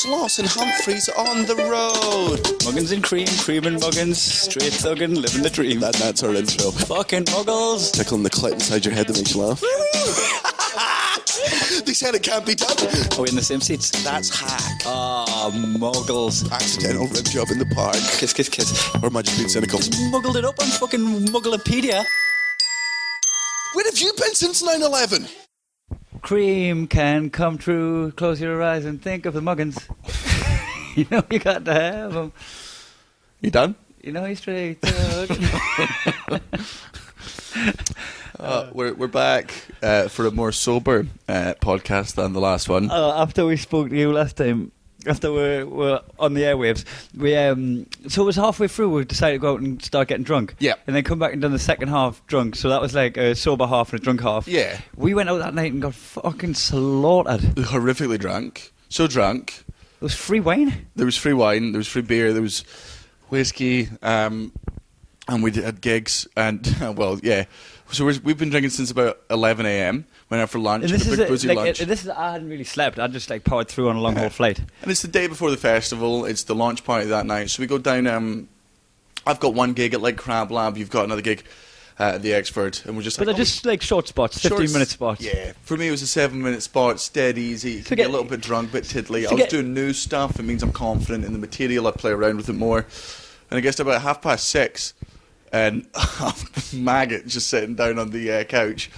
Sloss and Humphries on the road. Muggins and cream and muggins, straight thuggin', living the dream. That's our intro. Fucking muggles. Tickling the clit inside your head that makes you laugh. They said it can't be done. Are we in the same seats? That's hack. Ah, muggles. Accidental rib job in the park. Kiss, kiss, kiss. Or am I just being cynical? Muggled it up on fucking Mugglepedia. Where have you been since 9/11? Cream can come true. Close your eyes and think of the muggins. You know you got to have them. You done? You know he's straight thug. We're back for a more sober podcast than the last one. After we spoke to you last time, after we're on the airwaves, we so it was halfway through we decided to go out and start getting drunk. Yeah. And then come back and done the second half drunk. So that was like a sober half and a drunk half. Yeah. We went out that night and got fucking slaughtered. Horrifically drunk. So drunk. There was free wine. There was free wine. There was free beer. There was whiskey. And we had gigs. And, well, yeah. So we've been drinking since about 11 a.m. Went out for lunch. And this had a big boozy lunch. I hadn't really slept. I just like powered through on a long haul flight. And it's the day before the festival. It's the launch party that night. So we go down. I've got one gig at like Crab Lab. You've got another gig at the Expert, and we're just. But like, they're just like short spots, 15-minute spots. Yeah, for me it was a 7-minute spot. It's dead easy. You can get a little bit drunk, bit tiddly. I was doing new stuff. It means I'm confident in the material. I play around with it more. And I guess about 6:30, and Maggot just sitting down on the couch.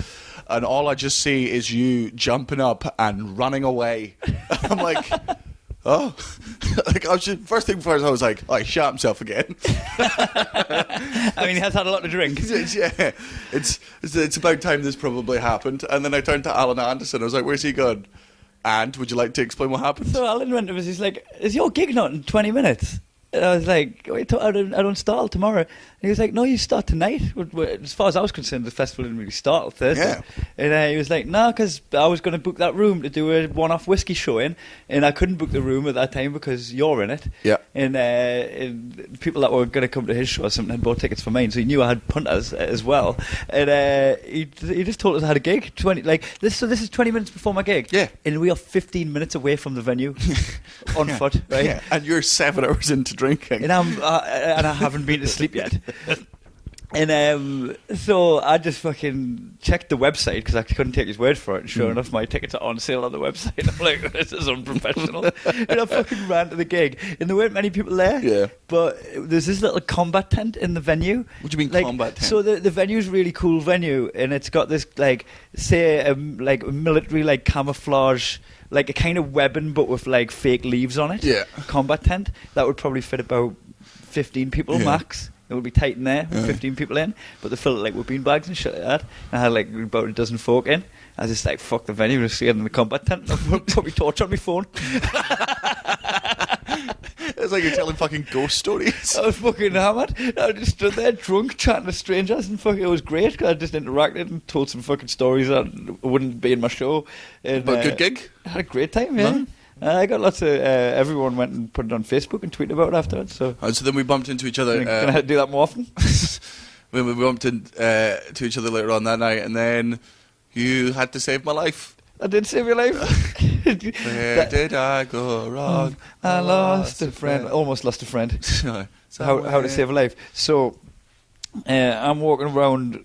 And all I just see is you jumping up and running away. I'm like, oh. Like first thing first, I was like, oh, he shot himself again. I mean, he has had a lot to drink. Yeah, it's about time this probably happened. And then I turned to Alan Anderson. I was like, where's he gone? And would you like to explain what happened? So Alan went to us. He's like, is your gig not in 20 minutes? And I was like, wait, I don't start tomorrow. And he was like, no, you start tonight. As far as I was concerned, the festival didn't really start on Thursday. Yeah. And he was like, no, because I was going to book that room to do a one-off whiskey showing, and I couldn't book the room at that time because you're in it. Yeah. And people that were going to come to his show or something had bought tickets for mine, so he knew I had punters as well. And he just told us I had a gig. So this is 20 minutes before my gig. Yeah. And we are 15 minutes away from the venue on foot, right? Yeah. And you're 7 hours into drinking. And I haven't been to sleep yet. And so I just fucking checked the website because I couldn't take his word for it. And sure enough, my tickets are on sale on the website. I'm like, this is unprofessional. And I fucking ran to the gig. And there weren't many people there. Yeah. But there's this little combat tent in the venue. What do you mean combat tent? So the venue's a really cool venue. And it's got this, like, say, like military, like, camouflage, like a kind of webbing but with, like, fake leaves on it. Yeah. Combat tent. That would probably fit about 15 people max. It would be tight in there with 15 people in, but they filled it like with bean bags and shit like that. And I had like about a dozen folk in. I was just like, fuck the venue, just in the combat tent. I put my torch on my phone. It's like you're telling fucking ghost stories. I was fucking hammered. I just stood there drunk, chatting to strangers, and fucking it was great because I just interacted and told some fucking stories that wouldn't be in my show. And, But good gig? I had a great time, yeah. No? I got lots of everyone went and put it on Facebook and tweeted about it afterwards. So, And so then we bumped into each other. can I do that more often? When we bumped into each other later on that night, and then you had to save my life. I did save your life. Where did I go wrong? I lost a friend. Almost lost a friend. So How to save a life. So I'm walking around.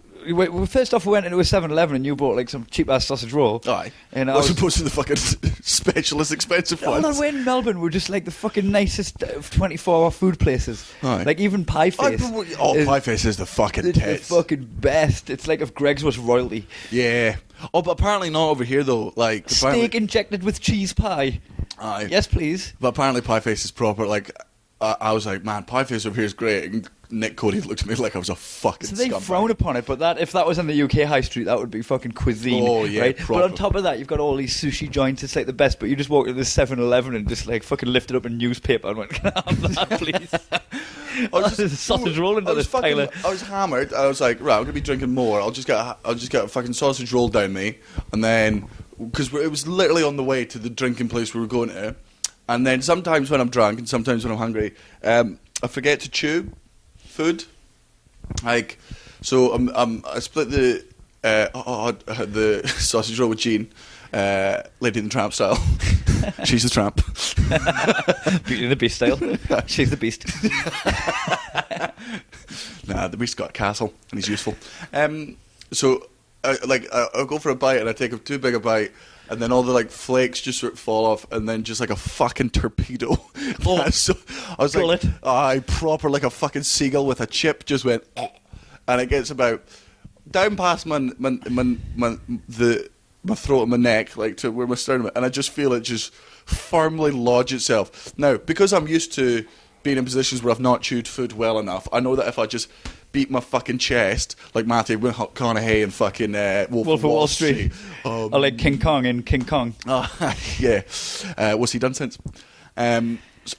First off, we went into a 7-Eleven and you bought like some cheap ass sausage roll. Aye. And As opposed to the fucking specialist expensive ones. No, we're in Melbourne. We're just like the fucking nicest 24-hour food places. Aye. Like even Pie Face. Pie Face is the fucking It's the tits. fucking best. It's like if Greg's was royalty. Yeah. Oh, but apparently not over here though. Like Steak injected with cheese pie. Aye. Yes, please. But apparently Pie Face is proper. Like I was like, man, Pie Face over here is great. And Nick Cody looked at me like I was a fucking So they scumbag. frown upon it, but if that was in the UK high street, that would be fucking cuisine. Oh, yeah, right? proper. But on top of that, you've got all these sushi joints. It's like the best. But you just walk into this 7-Eleven and just like fucking lifted up a newspaper and went, "Can I have that, please?" I was There's a sausage roll into this, Tyler. I was hammered. I was like, right, I'm gonna be drinking more. I'll just get a fucking sausage roll down me, and then because it was literally on the way to the drinking place we were going to, and then sometimes when I'm drunk and sometimes when I'm hungry, I forget to chew food. Like, so I split the sausage roll with Jean, Lady in the Tramp style. She's the tramp. Beauty and the Beast style. She's the Beast. Nah, the Beast's got a castle and he's useful. So, I'll go for a bite and I take too big a bite, and then all the like flakes just sort of fall off, and then just like a fucking torpedo. Oh, so I was bullet. like, proper like a fucking seagull with a chip just went, and it gets about down past my throat and my neck, like to where my sternum, and I just feel it just firmly lodge itself. Now, because I'm used to being in positions where I've not chewed food well enough, I know that if I just beat my fucking chest like Matthew McConaughey and fucking Wolf of Wall Street. Or like King Kong in King Kong. Yeah. What's he done since?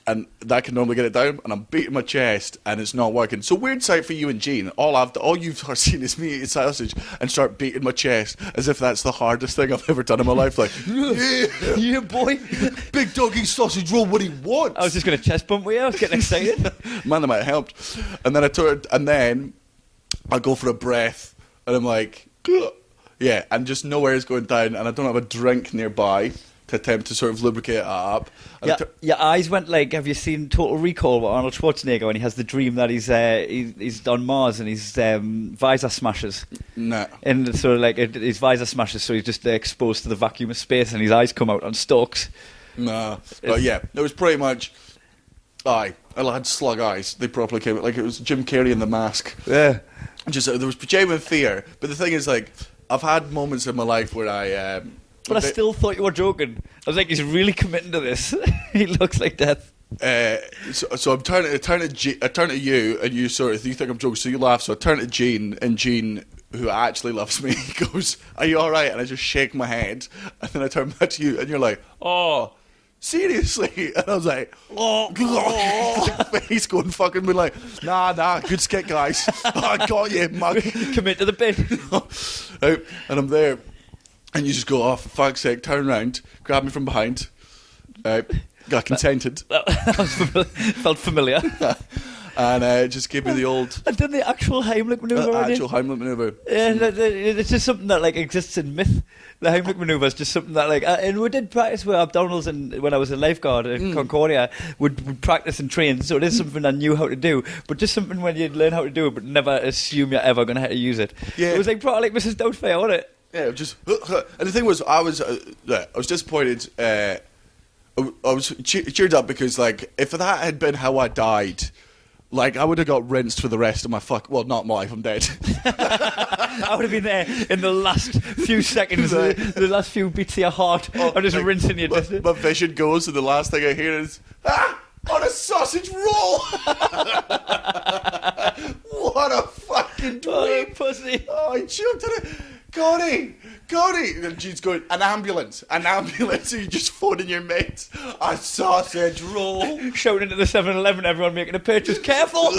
And that can normally get it down, and I'm beating my chest, and it's not working. So weird sight for you and Gene. All you've seen is me eat sausage and start beating my chest as if that's the hardest thing I've ever done in my life. Like, yeah, boy. Big doggy sausage roll. What he wants. I was just going to chest bump with you. I was getting excited. Man, that might have helped. And then I go for a breath, and I'm like, yeah, and just nowhere is going down, and I don't have a drink nearby to attempt to sort of lubricate it up. Yeah, your eyes went like, have you seen Total Recall with Arnold Schwarzenegger when he has the dream that he's on Mars and his visor smashes? No. And so like his visor smashes, so he's just exposed to the vacuum of space and his eyes come out on stalks. No. But yeah, it was pretty much, I had slug eyes. They properly came out. Like it was Jim Carrey in The Mask. Yeah. Just there was genuine fear. But the thing is, like, I've had moments in my life where I... But I still thought you were joking. I was like, he's really committing to this. He looks like death. So I'm I turn to you, and you think I'm joking, so you laugh. So I turn to Gene, and Gene, who actually loves me, goes, "Are you all right?" And I just shake my head, and then I turn back to you, and you're like, "Oh, seriously?" And I was like, "Oh," face going fucking me like, "Nah, good skit, guys. I got you, mug." Commit to the bit. And I'm there. And you just go, "Oh, for fuck's sake," turn around, grab me from behind. Got contented. Felt familiar. And just gave me the old... I've done the actual Heimlich manoeuvre. Heimlich manoeuvre. Yeah, it's just something that like exists in myth. The Heimlich manoeuvre is just something that like... and we did practice with Abdominals and when I was a lifeguard at Concordia. We'd practice and train, so it is something I knew how to do. But just something when you learn how to do it, but never assume you're ever going to have to use it. Yeah. It was like probably like Mrs. Doubtfire, wasn't it? Yeah, just... And the thing was, I was disappointed. I was cheered up because, like, if that had been how I died, like, I would have got rinsed for the rest of my well, not my life, I'm dead. I would have been there in the last few seconds, the last few beats of your heart. I'm just like, rinsing you. My vision goes, and the last thing I hear is, on a sausage roll! What a fucking dweeb! Oh, pussy! Oh, I choked on it. Cody! And Gene's going, an ambulance. And you just phoning your mates, a sausage roll. Shouting at the 7-Eleven, everyone making a purchase. Careful!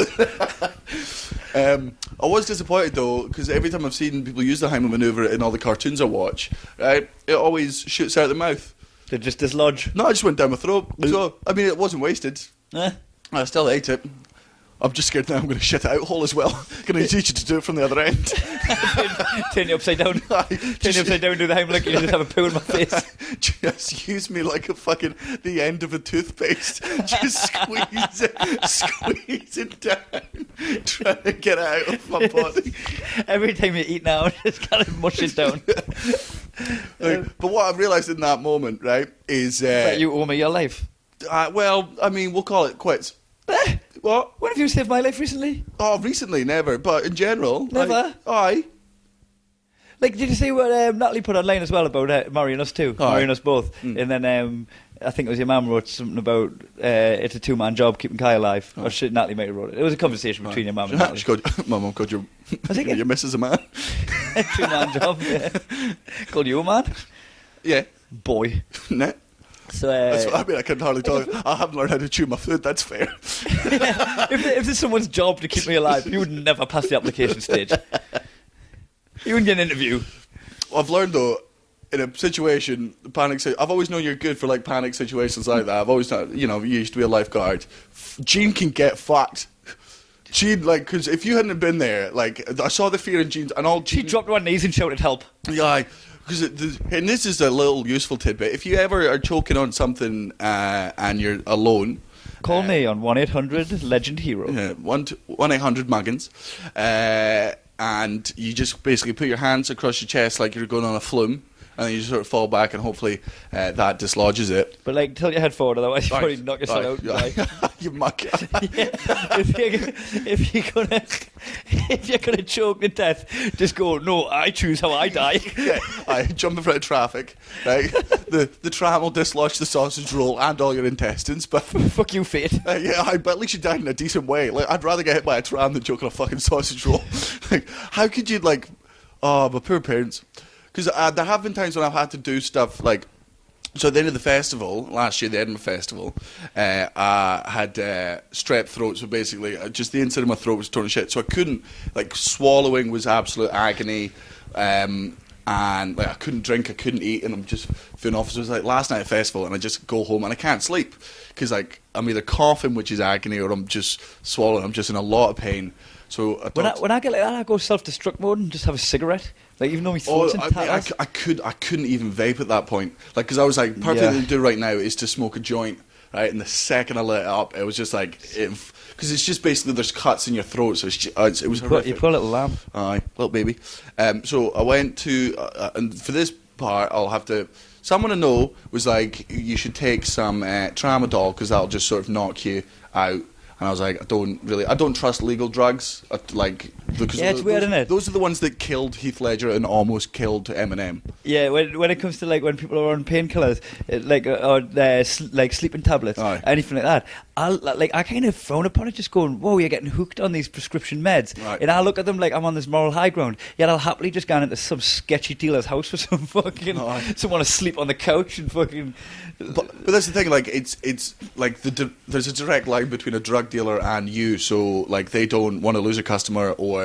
I was disappointed though, because every time I've seen people use the Heimlich manoeuvre in all the cartoons I watch, right, it always shoots out the mouth. They just dislodge? No, it just went down my throat. So, I mean, it wasn't wasted. I still ate it. I'm just scared now I'm going to shit it out whole as well. Going to teach you to do it from the other end. Turn you upside down. Turn you upside down, do the Heimlich, you just have a poo in my face. Just use me like a fucking, the end of a toothpaste. Just squeeze it down. Trying to get it out of my body. Every time you eat now, just kind of mush it down. But what I've realised in that moment, right, is... that you owe me your life. Well, I mean, we'll call it quits. What? When have you saved my life recently? Oh, recently, never. But in general... Never? Aye. Like, did you see what Natalie put online as well about marrying us too? Aye. Marrying us both. And then I think it was your mum wrote something about it's a two-man job keeping Kai alive. Or Natalie might have wrote it. It was a conversation between your mum and Natalie. My mum called your missus a man. Two-man job, yeah. Called you a man? Yeah. Boy. Nah. So, I mean, I can hardly talk. I haven't learned how to chew my food, that's fair. If there's someone's job to keep me alive, you would never pass the application stage. You wouldn't get an interview. I've learned, though, in a situation, I've always known you're good for, like, panic situations like that. I've always known, you used to be a lifeguard. Gene can get fucked. Gene, like, because if you hadn't been there, like, I saw the fear in Gene's, and all Gene... She dropped to her knees and shouted help. Yeah, because and this is a little useful tidbit. If you ever are choking on something and you're alone, call me on 1-800-LEGEND-HERO. 1-800-Muggins. And you just basically put your hands across your chest like you're going on a flume, and then you just sort of fall back, and hopefully that dislodges it. But like, tilt your head forward, otherwise you probably knock yourself out. Like. You muck. If you're gonna choke to death, just go. No, I choose how I die. I jump in front of traffic. Right, the tram will dislodge the sausage roll and all your intestines. But fuck you, fate. But at least you died in a decent way. Like, I'd rather get hit by a tram than choke on a fucking sausage roll. Like, how could you like? Oh, my poor parents. Because there have been times when I've had to do stuff like, so at the end of the festival, last year, the Edinburgh Festival, I had strep throat, so basically just the inside of my throat was torn to shit, so I couldn't, like, swallowing was absolute agony, and like I couldn't drink, I couldn't eat, and I'm just feeling off. So it was like last night at festival, and I just go home and I can't sleep, because like I'm either coughing, which is agony, or I'm just swallowing, I'm just in a lot of pain. So when I get like that, I go self-destruct mode and just have a cigarette. Like, even though my throat's in tatters. I couldn't even vape at that point. Like, because I was like, perfect thing to do right now is to smoke a joint, right? And the second I lit it up, it was just like, because it's just basically there's cuts in your throat, so it was horrific. You put a little lamb. Aye, little baby. So I went to, and for this part, I'll have to. Someone I know was like, you should take some tramadol because that'll just sort of knock you out. And I was like, I don't trust legal drugs. Because it's weird, isn't it? Those are the ones that killed Heath Ledger and almost killed Eminem. Yeah, when it comes to like when people are on painkillers, like sleeping tablets, anything like that, I kind of frown upon it, just going, whoa, you're getting hooked on these prescription meds, and I look at them like I'm on this moral high ground. Yet I'll happily just go into some sketchy dealer's house for some fucking someone to sleep on the couch and fucking. But that's the thing, like it's like there's a direct line between a drug dealer and you, so like they don't want to lose a customer or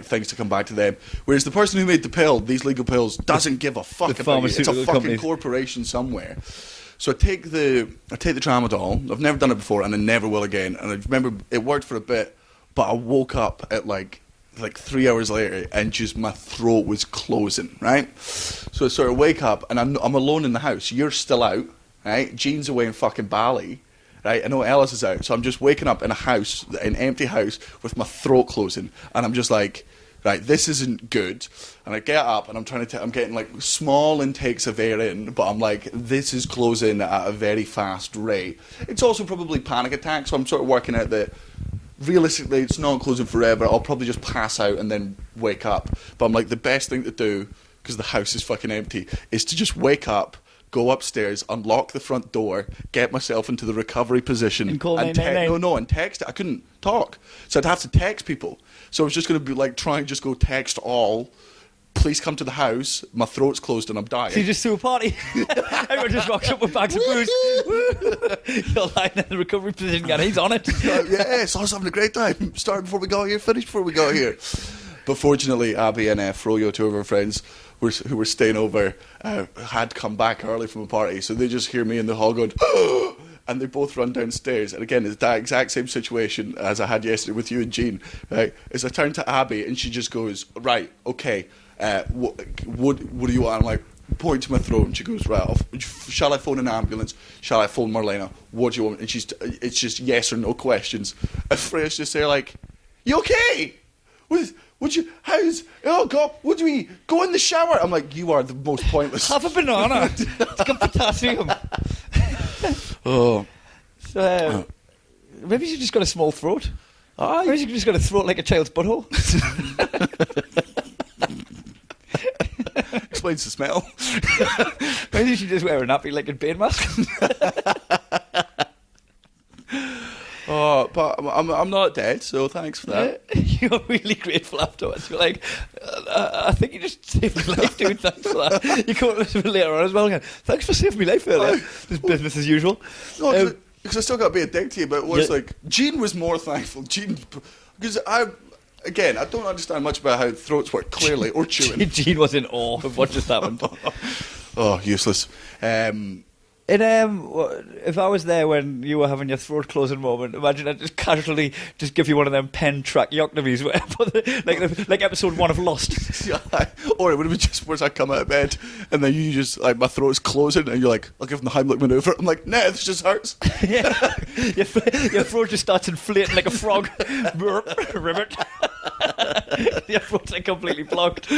things to come back to them. Whereas the person who made the pill, these legal pills, doesn't give a fuck about it. It's a fucking corporation somewhere. So I take the tramadol. I've never done it before, and I never will again. And I remember it worked for a bit, but I woke up at like 3 hours later, and just my throat was closing, right? So I sort of wake up, and I'm alone in the house. You're still out, right? Jean's away in fucking Bali, right? I know Ellis is out, so I'm just waking up in an empty house with my throat closing, and I'm just like, right, this isn't good. And I get up, and I'm getting like small intakes of air in, but I'm like, this is closing at a very fast rate. It's also probably panic attack, so I'm sort of working out that realistically, it's not closing forever. I'll probably just pass out and then wake up. But I'm like, the best thing to do, because the house is fucking empty, is to just wake up, go upstairs, unlock the front door, get myself into the recovery position, and call 999. and text. I couldn't talk, so I'd have to text people. So I was just going to be like, try and just go text all. Please come to the house. My throat's closed and I'm dying. So you just threw a party. Everyone just rocks up with bags of booze. You're lying in the recovery position, going, he's on it. Yes, I was having a great time. Started before we got here, finished before we got here. But fortunately, Abby and Froyo, two of our friends who were staying over, had come back early from a party. So they just hear me in the hall going, and they both run downstairs. And again, it's that exact same situation as I had yesterday with you and Jean. Right? As I turn to Abby, and she just goes, right, okay. What do you want? I'm like, point to my throat, and she goes, right, shall I phone an ambulance? Shall I phone Marlena? What do you want? And it's just yes or no questions. And Freya's just there like, you okay? Oh God, what do we, go in the shower? I'm like, you are the most pointless. Have a banana. It's got potassium. Oh. So, maybe you just got a small throat. Maybe you just got a throat like a child's butthole. Explains the smell. Maybe you should just wear a nappy like a beard mask. Oh, but I'm not dead, so thanks for that. You're really grateful afterwards. You're like, I think you just saved my life, dude. Thanks for that. You come up with it later on as well. Again, thanks for saving my life earlier. It's business as usual. No, because I still got to be a dick to you, but it was like, Jean was more thankful. Because I don't understand much about how throats work, clearly, or chewing. Jean was in awe of what just happened. Oh, useless. And if I was there when you were having your throat closing moment, imagine I'd just casually just give you one of them pen tracheotomies, like episode 1 of Lost. Yeah. Or it would have been just where I come out of bed and then you just, like, my throat's closing and you're like, I'll give them the Heimlich maneuver. I'm like, nah, this just hurts. Yeah. Your throat just starts inflating like a frog. Ribbit. Your throat's like completely blocked.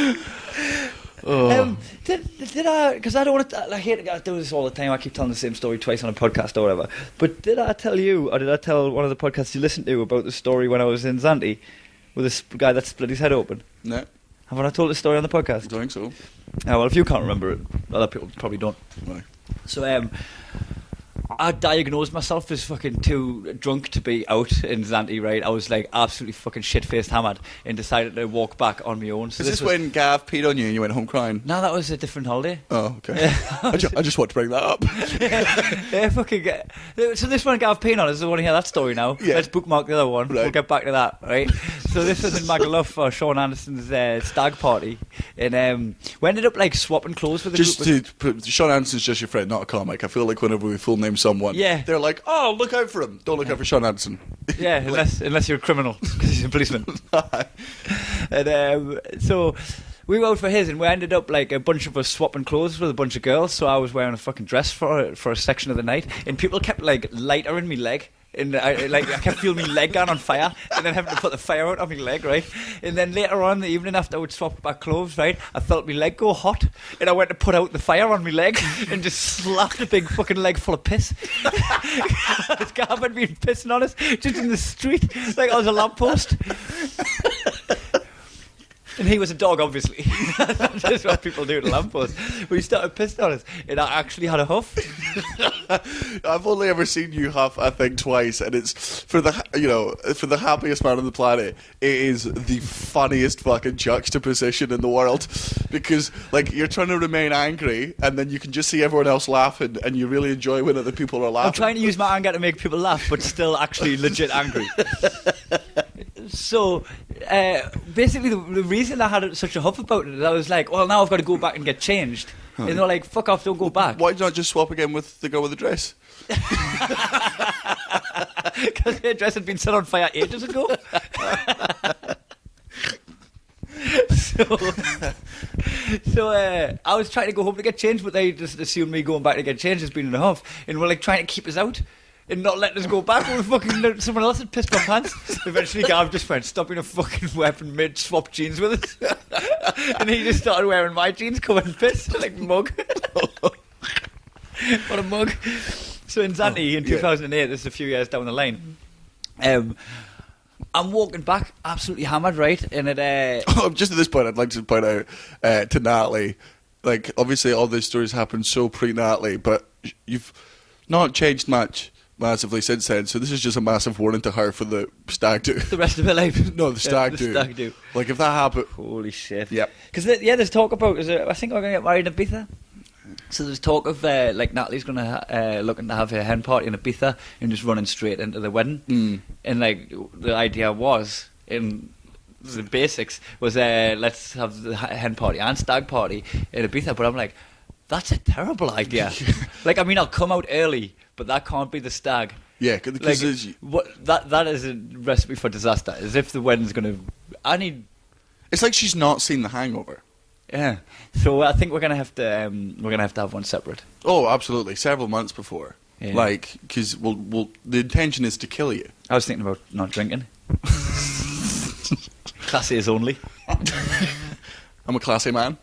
Oh. Did I? Because I don't want to. I hate. I do this all the time. I keep telling the same story twice on a podcast or whatever. But did I tell you, or did I tell one of the podcasts you listened to about the story when I was in Zante with this guy that split his head open? No. Haven't I told the story on the podcast? I don't think so. Oh, well, if you can't remember it, other people probably don't. Right. So, I diagnosed myself as fucking too drunk to be out in Zante, right? I was like absolutely fucking shit-faced hammered and decided to walk back on my own. So Is this when Gav peed on you and you went home crying? No, that was a different holiday. Oh, okay. I just want to bring that up. Yeah, fucking so this one Gav peed on us. I want to hear that story now. Yeah. Let's bookmark the other one. Right. We'll get back to that, right? So this was in Magaluf for Sean Anderson's stag party. And we ended up like swapping clothes with the Just group. to put, Sean Anderson's just your friend, not a comic. I feel like whenever we full name someone, Yeah. they're like, oh, look out for him. Don't look out for Sean Anderson. Yeah, unless you're a criminal, because he's a policeman. And so we were out for his, and we ended up like a bunch of us swapping clothes with a bunch of girls. So I was wearing a fucking dress for a section of the night, and people kept like lightering me leg. And I kept feeling my leg on fire, and then having to put the fire out on my leg, right? And then later on in the evening, after I would swap back clothes, right, I felt my leg go hot, and I went to put out the fire on my leg, and just slapped a big fucking leg full of piss. This guy had been pissing on us just in the street, like I was a lamppost. And he was a dog, obviously. That's what people do to lampposts. But he started pissing on us, and I actually had a huff. I've only ever seen you huff, I think, twice, and it's for the happiest man on the planet. It is the funniest fucking juxtaposition in the world, because like you're trying to remain angry, and then you can just see everyone else laughing, and you really enjoy when other people are laughing. I'm trying to use my anger to make people laugh, but still actually legit angry. So, basically, the reason I had such a huff about it is I was like, well, now I've got to go back and get changed. And they're like, fuck off, don't go back. Why not just swap again with the girl with the dress? Because her dress had been set on fire ages ago. So I was trying to go home to get changed, but they just assumed me going back to get changed has been in a huff. And we're like trying to keep us out and not letting us go back. Someone else had pissed my pants. Eventually Gav just went, stop being a fucking weapon, mid swap jeans with us. And he just started wearing my jeans covered in piss, like mug. What a mug. So in Zante in 2008, this is a few years down the line, I'm walking back absolutely hammered, right? And Just at this point, I'd like to point out to Natalie, like obviously all these stories happened so pre-Natalie, but you've not changed massively since then, so this is just a massive warning to her for the stag do. The rest of her life. No, the stag do. Stag do. Like if that happened, holy shit. Yep. Because there's talk about. I think we're gonna get married in Ibiza. So there's talk of like Natalie's gonna looking to have her hen party in Ibiza and just running straight into the wedding. And like the idea was in the basics was let's have the hen party and stag party in Ibiza. But I'm like, that's a terrible idea. Like I mean, I'll come out early, but that can't be the stag. Yeah, because like, that is a recipe for disaster. As if the wedding's gonna. It's like she's not seen The Hangover. Yeah, so I think we're gonna have to have one separate. Oh, absolutely, several months before. Yeah. Like, because the intention is to kill you. I was thinking about not drinking. Classy as only. I'm a classy man.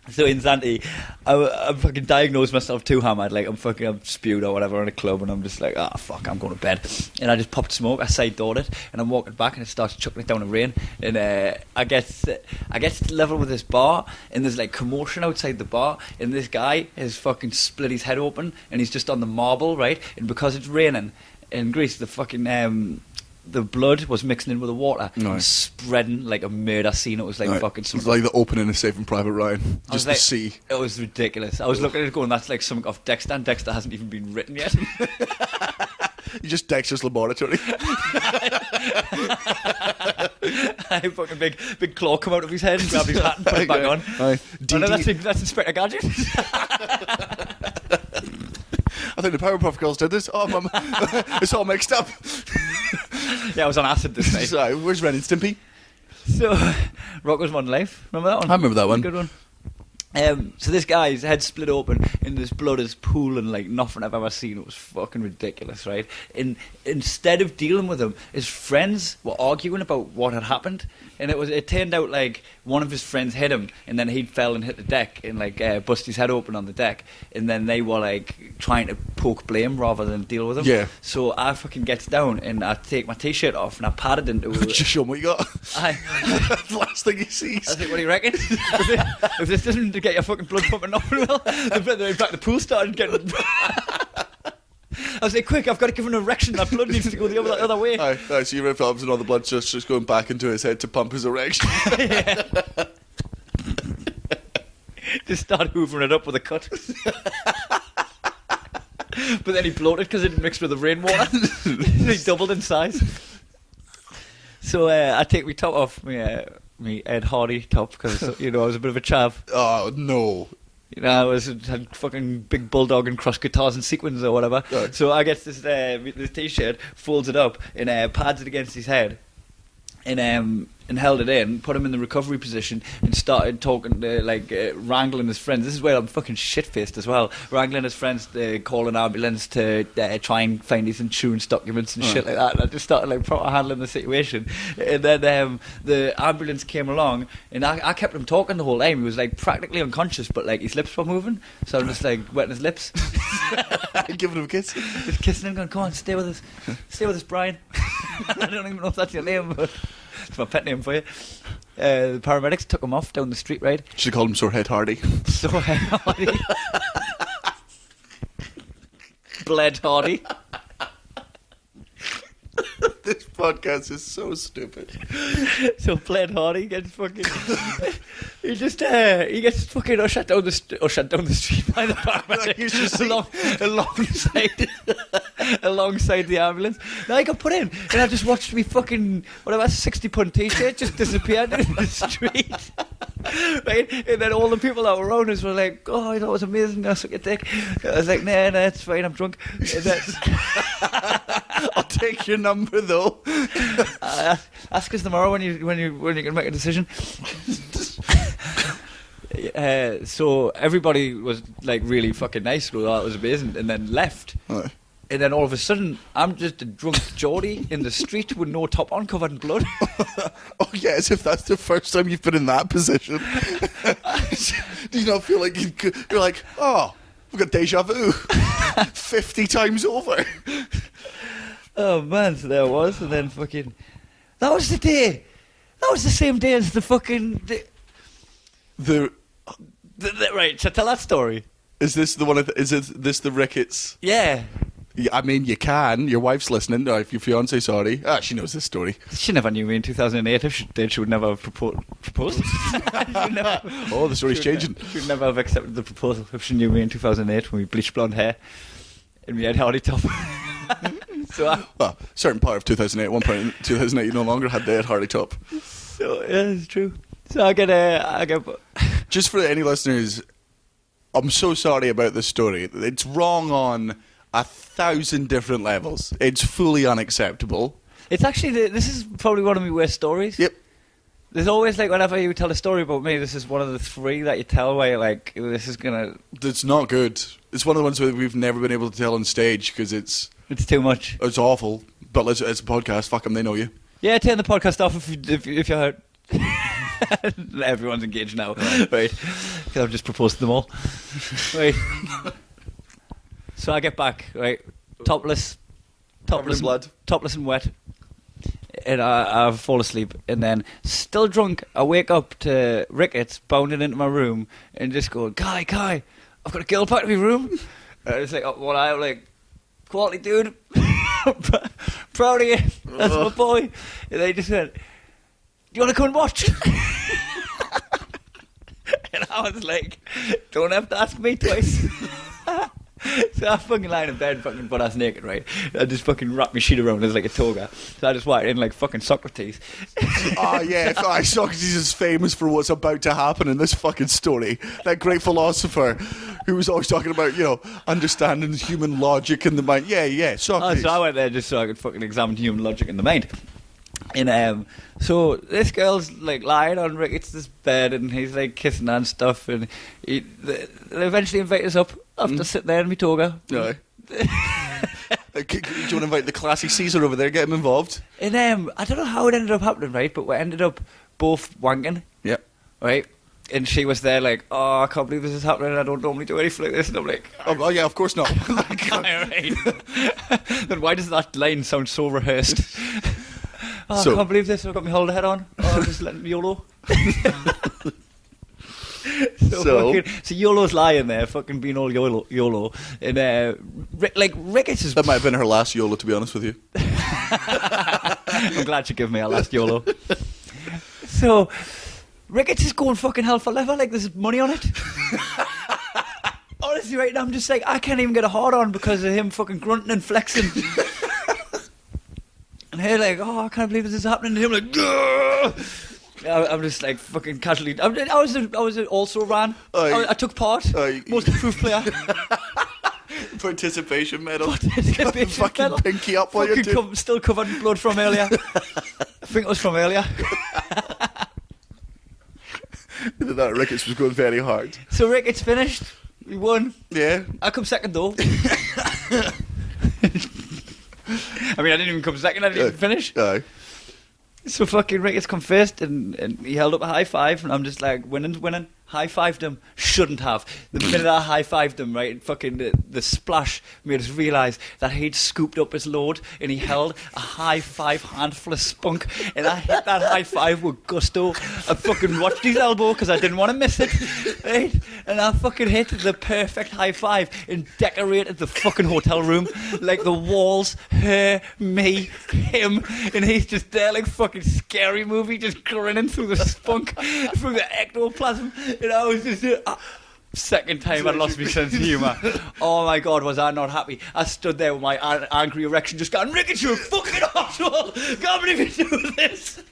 So in Zante, I fucking diagnosed myself too hammered. Like I'm spewed or whatever in a club, and I'm just like, fuck, I'm going to bed. And I just popped smoke. I side doored it, and I'm walking back, and it starts chuckling down the rain. And I get to level with this bar, and there's like commotion outside the bar, and this guy has fucking split his head open, and he's just on the marble, right? And because it's raining in Greece, the fucking the blood was mixing in with the water and spreading like a murder scene. It was like fucking something. It was like the opening of Saving Private Ryan. Just the sea. It was ridiculous. I was looking at it going, that's like something off Dexter, and Dexter hasn't even been written yet. You just Dexter's laboratory. A fucking big claw come out of his head and grab his hat and put it back on. Aye. Oh, no, that's Inspector Gadget. I think the Powerpuff Girls did this. Oh, Mum. It's all mixed up. Yeah, I was on acid this night. So, where's Ren and Stimpy? So, Rocko's Modern Life. Remember that one? I remember that one. Good one. So this guy's head split open and this blood is pooling like nothing I've ever seen. It was fucking ridiculous, right? And instead of dealing with him, his friends were arguing about what had happened. And it turned out like one of his friends hit him and then he fell and hit the deck and like bust his head open on the deck. And then they were like trying to poke blame rather than deal with him. Yeah. So I fucking gets down and I take my t-shirt off and I pat it into Just show him what you got. That's the last thing he sees. I think, what do you reckon? If this doesn't get your fucking blood pumping nothing well, in fact the pool started getting... I was like, quick, I've got to give him an erection, that blood needs to go the other way. Aye, so you Phillips and all the blood just going back into his head to pump his erection. Just start hoovering it up with a cut. But then he bloated because it mixed with the rainwater. He doubled in size. So I take my top off, my Ed Hardy top, because I was a bit of a chav. Oh, no. I had fucking big bulldog and cross guitars and sequins or whatever. Right. So I get this t-shirt, folds it up, and pads it against his head, and held it in, put him in the recovery position, and started talking to wrangling his friends. This is where I'm fucking shit-faced as well. Wrangling his friends to call an ambulance to try and find his insurance documents and shit like that. And I just started proper handling the situation. And then the ambulance came along, and I kept him talking the whole time. He was practically unconscious, but his lips were moving. So I'm just wetting his lips, giving him a kiss, just kissing him, going, "Come on, stay with us, Brian." I don't even know if that's your name, but it's my pet name for you. The paramedics took him off down the street, right? Should have called him Sorehead Hardy. Sorehead Hardy. Bled Hardy. This podcast is so stupid. So Bled Hardy gets fucking... he gets fucking ushered down the street by the paramedics alongside the ambulance. Now I got put in, and I just watched me fucking 60-pund t-shirt just disappear down the street. Right? And then all the people that were around us were like, "Oh, that was amazing, I suck your dick." I was like, "Nah, it's fine, I'm drunk." And then, I'll take your number though. Ask us tomorrow when you can make a decision. So everybody was really fucking nice. So that was amazing, and then left. Right. And then all of a sudden, I'm just a drunk Geordie in the street with no top on, covered in blood. Oh yeah, as if that's the first time you've been in that position. Do you not feel like you're like, oh, we've got deja vu 50 times over? Oh man, so there I was, and then fucking... That was the day. That was the same day as the fucking... Right, so tell that story. Is this the one? Is this the Ricketts? Yeah. I mean, you can. Your wife's listening. Or if your fiance, sorry. She knows this story. She never knew me in 2008. If she did, she would never have proposed. The story's changing. She would never have accepted the proposal if she knew me in 2008 when we bleached blonde hair and we had Hardy top. Certain part of 2008. One point in 2008, you no longer had the Ed Hardy top. So yeah, it's true. So I get. Just for any listeners, I'm so sorry about this story. It's wrong on 1,000 different levels. It's fully unacceptable. It's actually this is probably one of my worst stories. Yep. There's always whenever you tell a story about me, this is one of the 3 that you tell where you're this is gonna. It's not good. It's one of the ones that we've never been able to tell on stage because it's too much. It's awful. But it's a podcast. Fuck them, they know you. Yeah, turn the podcast off if you're hurt. Everyone's engaged now, right? Because I've just proposed to them all. Right. So I get back, right, topless blood, topless and wet, and I fall asleep, and then still drunk, I wake up to Ricketts bounding into my room and just going, Kai, I've got a girl back in my room. And it's quality dude, proud of you, that's my boy. And they just went, "Do you want to come and watch?" And I was like, "Don't have to ask me twice." So I fucking lying in bed, fucking butt ass naked, right? I just fucking wrap my sheet around as like a toga. So I just walked in like fucking Socrates. Oh yeah, Socrates is famous for what's about to happen in this fucking story. That great philosopher who was always talking about, understanding human logic in the mind. Yeah, Socrates. So I went there just so I could fucking examine human logic in the mind. And so this girl's like lying on Ricketts' bed, and he's like kissing her and stuff, and they eventually invite us up after sitting there in my toga. No. Do you want to invite the classy Caesar over there? Get him involved. And I don't know how it ended up happening, right? But we ended up both wanking. Yep. Right. And she was there like, oh, I can't believe this is happening. I don't normally do anything like this. And I'm like, oh yeah, of course not. Right. Then why does that line sound so rehearsed? I can't believe this. I've got my holder head on. Oh, just letting YOLO. So YOLO's lying there, fucking being all YOLO. And Ricketts is... That might have been her last YOLO, to be honest with you. I'm glad you gave me a last YOLO. So Ricketts is going fucking hell for leather, like there's money on it. Honestly, right now I'm just like, I can't even get a hard on because of him fucking grunting and flexing. And her like, oh, I can't believe this is happening. And him like, Gah! I'm just like fucking casually. I was also ran. I took part. Most improved player. Participation medal. Participation fucking medal. Pinky up while you're doing. Still covered in blood from earlier. I think it was from earlier. That Ricketts was going very hard. So Ricketts finished. We won. Yeah. I come second though. I mean, I didn't even come second. I didn't even finish. Aye. So fucking Ricketts come first, and he held up a high five, and I'm just like, winning's winning. High-fived him. Shouldn't have. The minute I high-fived him, right, fucking the splash made us realise that he'd scooped up his load, and he held a high-five handful of spunk, and I hit that high-five with gusto. I fucking watched his elbow because I didn't want to miss it, right? And I fucking hit the perfect high-five and decorated the fucking hotel room, like the walls, her, me, him, and he's just there like fucking Scary Movie, just grinning through the spunk, through the ectoplasm. And I was just second time I lost my sense of humour. Oh my god, was I not happy. I stood there with my angry erection just going, Ricketts, you're a fucking arsehole. Can't believe you do this.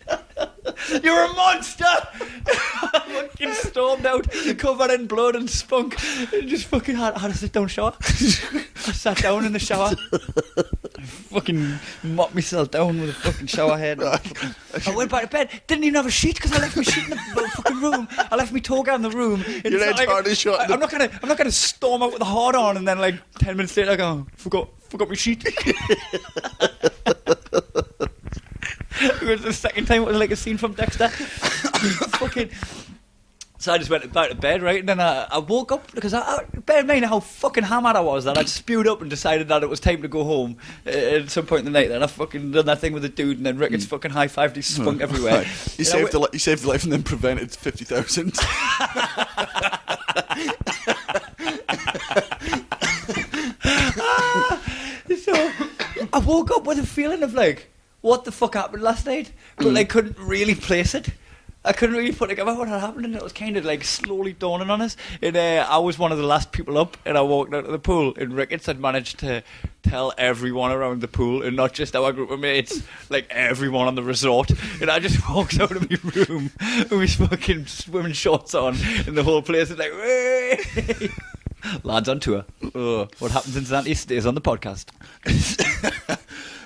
You're a monster. I fucking stormed out, covered in blood and spunk, and just fucking had a sit down shower. I sat down in the shower. I fucking mopped myself down with a fucking shower head. I went back to bed. Didn't even have a sheet because I left my sheet in the fucking room. I left my toga in the room. Your head's hard as shot. I'm not gonna storm out with a hard on and then like 10 minutes later I go, forgot my sheet. It was the second time. It was like a scene from Dexter. Fucking. So I just went back to bed, right? And then I woke up because bear in mind how fucking hammered I was that I'd spewed up and decided that it was time to go home at some point in the night. Then I fucking done that thing with the dude, and then Ricketts fucking high-fived, he spunk everywhere. You saved the life and then prevented 50,000. So I woke up with a feeling of like, what the fuck happened last night? But like couldn't really place it. I couldn't really put together what had happened, and it was kind of like slowly dawning on us. And I was one of the last people up, and I walked out of the pool, and Ricketts had managed to tell everyone around the pool, and not just our group of mates, like everyone on the resort. And I just walked out of my room with my fucking swimming shorts on, and the whole place is like, "Way!" Lads on tour. What happens in Cincinnati stays on the podcast.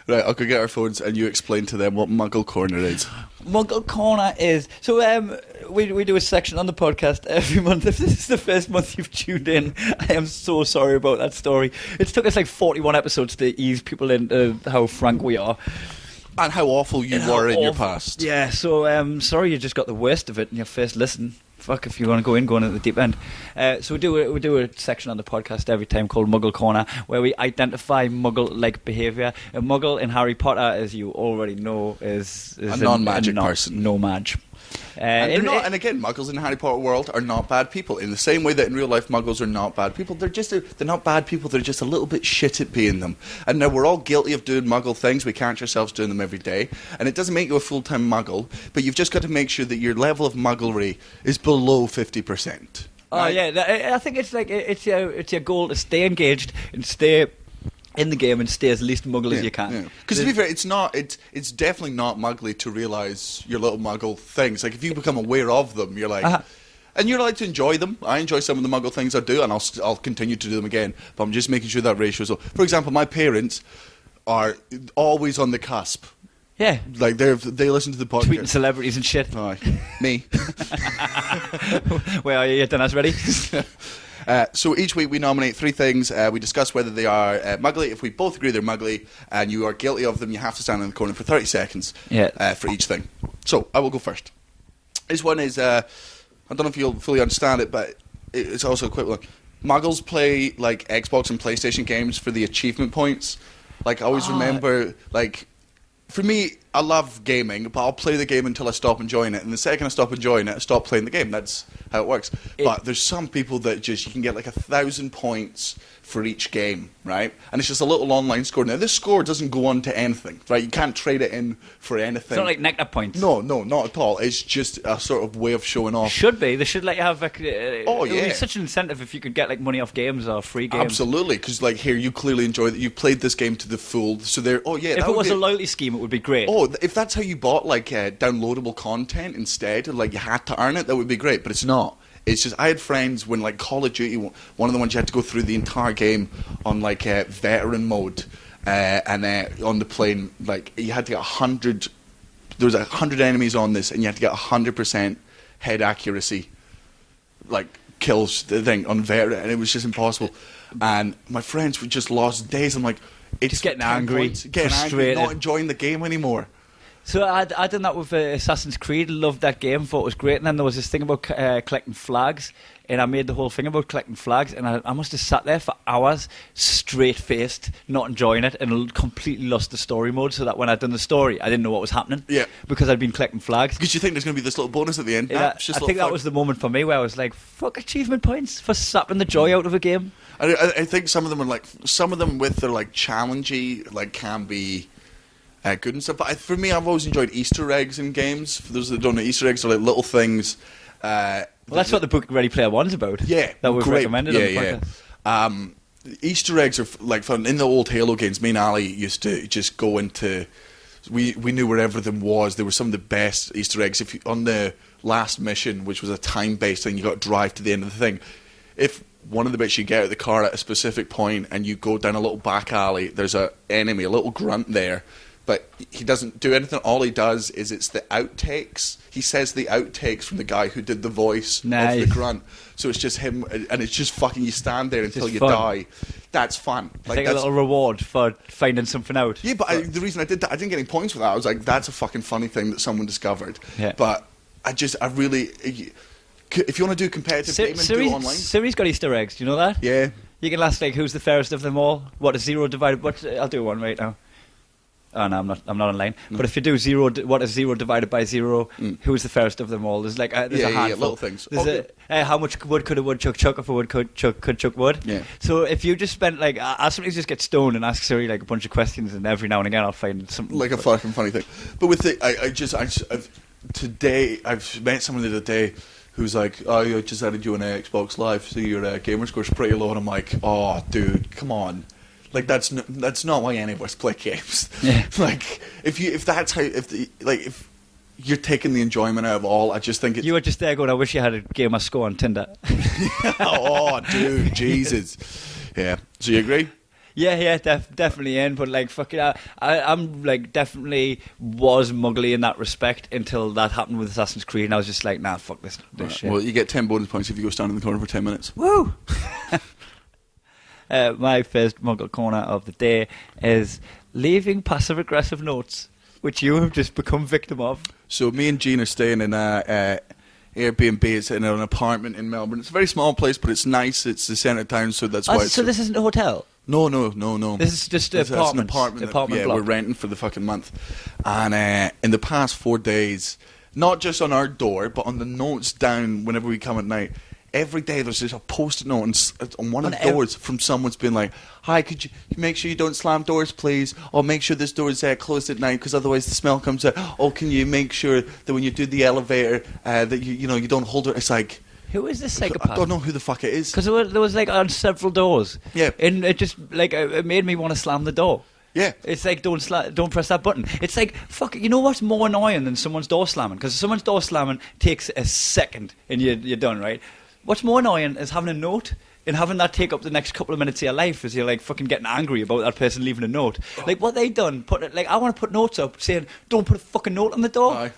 Right, I'll go get our phones and you explain to them what Muggle Corner is. Muggle Corner is... So we do a section on the podcast every month. If this is the first month you've tuned in, I am so sorry about that story. It's took us like 41 episodes to ease people into how frank we are. And how awful you were in your past. Yeah, so sorry you just got the worst of it in your first listen. Fuck if you want to go in at the deep end. So we do a section on the podcast every time called Muggle Corner, where we identify Muggle-like behaviour. A Muggle in Harry Potter, as you already know, is a non-magic person. No mag. And again, Muggles in the Harry Potter world are not bad people. In the same way that in real life Muggles are not bad people, they're not bad people. They're just a little bit shit at being them. And now we're all guilty of doing Muggle things. We catch ourselves doing them every day, and it doesn't make you a full-time Muggle. But you've just got to make sure that your level of Mugglery is below 50%. Oh right? yeah, I think it's like it's your goal to stay engaged and stay in the game and stay as least muggle as you can. Because to be fair, it's definitely not muggly to realise your little muggle things. Like if you become aware of them, you're like, and you're allowed to enjoy them. I enjoy some of the muggle things I do, and I'll continue to do them again. But I'm just making sure that ratio is. For example, my parents are always on the cusp. Yeah, like they listen to the podcast. Tweeting celebrities and shit. Aye. Me. Where are you? Your dinner's ready. So each week we nominate 3 things. We discuss whether they are muggly. If we both agree they're muggly and you are guilty of them, you have to stand in the corner for 30 seconds for each thing. So I will go first. This one is, I don't know if you'll fully understand it, but it's also a quick one. Muggles play like Xbox and PlayStation games for the achievement points. Like I always remember, like, for me, I love gaming, but I'll play the game until I stop enjoying it. And the second I stop enjoying it, I stop playing the game. That's how it works. But there's some people that you can get like 1,000 points for each game, right? And it's just a little online score. Now, this score doesn't go on to anything, right? You can't trade it in for anything. It's not like nectar points. No, not at all. It's just a sort of way of showing off. Should be. They should let you have. Like, it would be such an incentive if you could get like money off games or free games. Absolutely, because like here, you clearly enjoy that. You played this game to the full. So there. Oh yeah. If it was a loyalty scheme, it would be great. Oh, if that's how you bought like downloadable content instead, like you had to earn it, that would be great. But it's not. It's just I had friends when like Call of Duty, one of the ones you had to go through the entire game on like veteran mode, and on the plane, like you had to get 100. There was 100 enemies on this, and you had to get 100% head accuracy, like kills the thing on veteran, and it was just impossible. And my friends were just lost days. I'm like, it's just getting angry, frustrated, not enjoying the game anymore. So I done that with Assassin's Creed. Loved that game, thought it was great. And then there was this thing about collecting flags, and I made the whole thing about collecting flags. And I must have sat there for hours, straight faced, not enjoying it, and completely lost the story mode. So that when I'd done the story, I didn't know what was happening. Yeah, because I'd been collecting flags. Because you think there's going to be this little bonus at the end. I think that was the moment for me where I was like, "Fuck achievement points for sapping the joy out of a game." I think some of them are like with their like challengey, like can be. Good and stuff, but for me, I've always enjoyed Easter eggs in games. For those that don't know, Easter eggs are like little things. Well, that's what the book Ready Player One's about. Yeah, that we've recommended. Easter eggs are like fun. In the old Halo games, me and Ali used to just go into. We knew where everything was. There were some of the best Easter eggs. If you, on the last mission, which was a time-based thing, you got to drive to the end of the thing. If one of the bits you get out of the car at a specific point and you go down a little back alley, there's a enemy, a little grunt there. But he doesn't do anything. All he does is it's the outtakes. He says the outtakes from the guy who did the voice of the grunt. So it's just him, and it's just fucking. You stand there until you die. That's fun. Like a little reward for finding something out. Yeah, but the reason I did that, I didn't get any points for that. I was like, that's a fucking funny thing that someone discovered. Yeah. But I really, if you want to do competitive gaming, do it online. Siri's got Easter eggs. Do you know that? Yeah. You can ask like, who's the fairest of them all? What is 0 divided? I'll do one right now. Oh no, I'm not online. But if you do 0, what is 0 divided by 0? Who is the fairest of them all? There's like there's a handful. Little things. How much wood could a woodchuck chuck if a woodchuck could chuck wood? Yeah. So if you just spent like, I sometimes just get stoned and ask Siri like a bunch of questions, and every now and again I'll find something like a fucking funny thing. But with today I've met someone the other day who's like, oh, I just added you on Xbox Live, so your gamer score's pretty low, and I'm like, oh, dude, come on. Like that's not why any of us play games. Yeah. Like if you're taking the enjoyment out of all, I just think you were just there going, I wish you had a gamer score on Tinder. Oh, dude, Jesus. Yeah. So you agree? Yeah, definitely in. But like, fucking, I'm like definitely was muggly in that respect until that happened with Assassin's Creed, and I was just like, nah, fuck this shit. Well, you get 10 bonus points if you go stand in the corner for 10 minutes. Woo! My first muggle corner of the day is leaving passive-aggressive notes, which you have just become victim of. So me and Jean are staying in a Airbnb. It's in an apartment in Melbourne. It's a very small place, but it's nice. It's the centre of town, so that's why. So this isn't a hotel? No. This is just an apartment. It's an apartment. We're renting for the fucking month. And in the past 4 days, not just on our door, but on the notes down whenever we come at night, every day there's just a post-it note on one of the doors from someone's been like, hi, could you make sure you don't slam doors, please? Or make sure this door is closed at night because otherwise the smell comes out. Oh, can you make sure that when you do the elevator that you don't hold it? It's like, Who is this psychopath? I don't know who the fuck it is. Because there was like on several doors. Yeah. And it just like it made me want to slam the door. Yeah. It's like don't press that button. It's like fuck. You know what's more annoying than someone's door slamming? Because someone's door slamming takes a second and you're done, right? What's more annoying is having a note and having that take up the next couple of minutes of your life as you're like fucking getting angry about that person leaving a note. Like what they done, I want to put notes up saying don't put a fucking note on the door. Aye.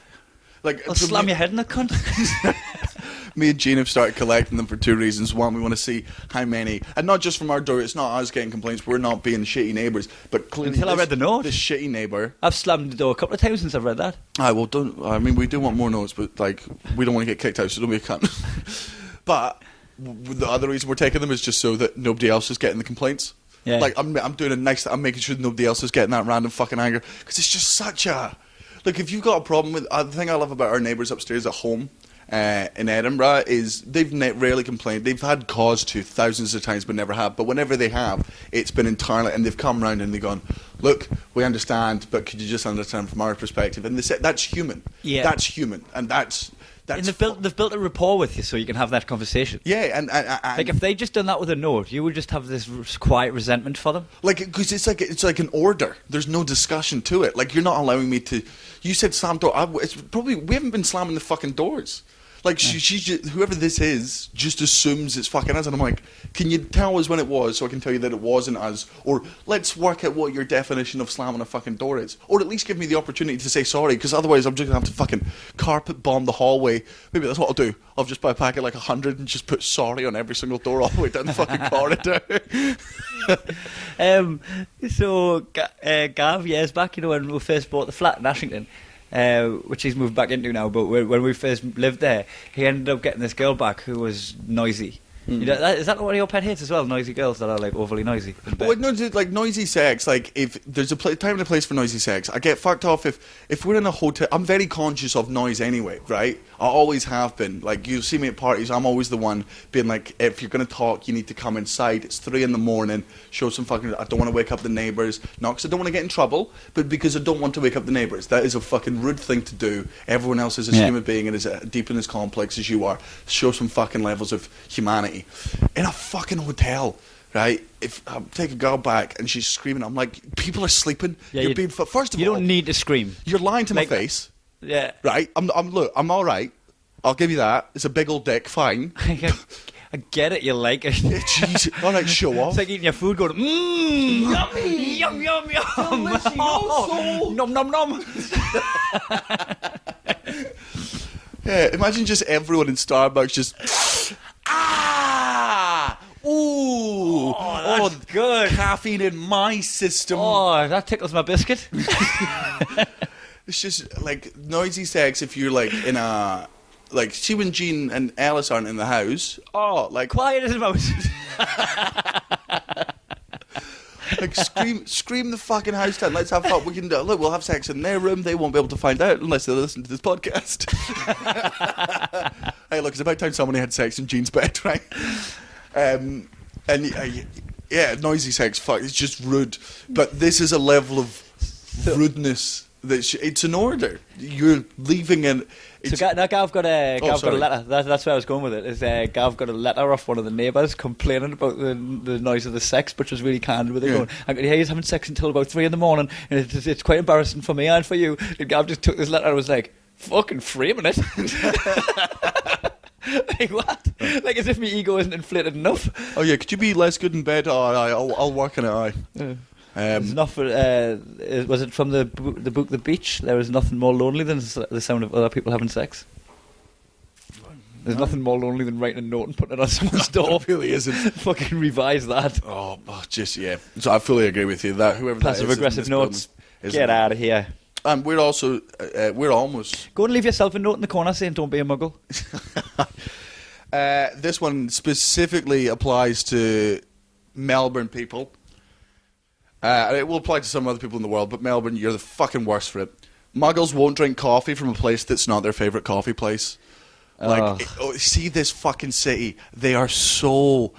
Like I'll slam your head in the cunt. Me and Gene have started collecting them for two reasons. One, we want to see how many, and not just from our door. It's not us getting complaints. We're not being shitty neighbours. But clearly, Until I read the note, this shitty neighbour. I've slammed the door a couple of times since I've read that. We do want more notes, but like we don't want to get kicked out, so don't be a cunt. But the other reason we're taking them is just so that nobody else is getting the complaints. Yeah. Like I'm doing a nice. I'm making sure that nobody else is getting that random fucking anger because it's just such a. Look, if you've got a problem with the thing I love about our neighbours upstairs at home. In Edinburgh is they've rarely complained. They've had cause to thousands of times but never have. But whenever they have, it's been entirely, and they've come round and they've gone, look, we understand, but could you just understand from our perspective? And they say that's human. Yeah. That's human. And that's and they've built a rapport with you so you can have that conversation. Yeah, and like if they just done that with a note, you would just have this quiet resentment for them. Like because it's like an order. There's no discussion to it. Like you're not allowing me to. You said slam door. It's probably we haven't been slamming the fucking doors. Like she just, whoever this is just assumes it's fucking us, and I'm like, can you tell us when it was so I can tell you that it wasn't us, or let's work out what your definition of slamming a fucking door is, or at least give me the opportunity to say sorry, because otherwise I'm just gonna have to fucking carpet bomb the hallway. Maybe that's what I'll do. I'll just buy a packet like 100 and just put sorry on every single door all the way down the fucking corridor. So Gav, years back, when we first bought the flat in Ashington. Which he's moved back into now, but when we first lived there, he ended up getting this girl back who was noisy. You know, is that one of your pet hates as well? Noisy girls that are like overly noisy. Well, no, like noisy sex. Like if there's a time and a place for noisy sex, I get fucked off if we're in a hotel. I'm very conscious of noise anyway, right? I always have been. Like you see me at parties, I'm always the one being like, if you're gonna talk, you need to come inside. It's 3 a.m. Show some fucking. I don't want to wake up the neighbours. Not because I don't want to get in trouble, but because I don't want to wake up the neighbours. That is a fucking rude thing to do. Everyone else is a human being and is deep in as complex as you are. Show some fucking levels of humanity. In a fucking hotel, right? If I take a girl back and she's screaming, I'm like, people are sleeping. Yeah, you're being first of all, you don't need to scream. You're lying to my face. Yeah. Right? Look, I'm all right. I'll give you that. It's a big old dick. Fine. I get it. You like it. Jeez. All right, show off. It's like eating your food, going, yummy, yum yum yum, nom nom nom. Yeah. Imagine just everyone in Starbucks just. Ooh! Oh, that's good. Caffeine in my system. Oh, that tickles my biscuit. It's just like noisy sex. If you're like in a like, see when Jean and Alice aren't in the house. Oh, like quiet as a mouse. Like scream the fucking house down. Let's have fun. We can look. We'll have sex in their room. They won't be able to find out unless they listen to this podcast. Hey, look, it's about time somebody had sex in Jean's bed, right? Yeah, noisy sex. Fuck, it's just rude. But this is a level of rudeness that it's an order. You're leaving an. So now Gav got a letter. That's where I was going with it. Is Gav got a letter off one of the neighbours complaining about the noise of the sex, which was really candid with it. Going, I could hear you having sex until about 3 a.m, and it's quite embarrassing for me and for you. And Gav just took this letter and was like, fucking framing it. Like what? Like as if my ego isn't inflated enough. Oh yeah, could you be less good in bed? Oh, I'll work on it. Aye. Yeah. There's nothing. Was it from the book The Beach? There is nothing more lonely than the sound of other people having sex. There's nothing more lonely than writing a note and putting it on someone's door. It really isn't. Fucking revise that. Oh, just yeah. So I fully agree with you. That whoever passive aggressive notes. Get out of here. And we're also we're almost. Go and leave yourself a note in the corner saying "Don't be a muggle." This one specifically applies to Melbourne people. It will apply to some other people in the world, but Melbourne, you're the fucking worst for it. Muggles won't drink coffee from a place that's not their favourite coffee place. Like, see this fucking city. They are so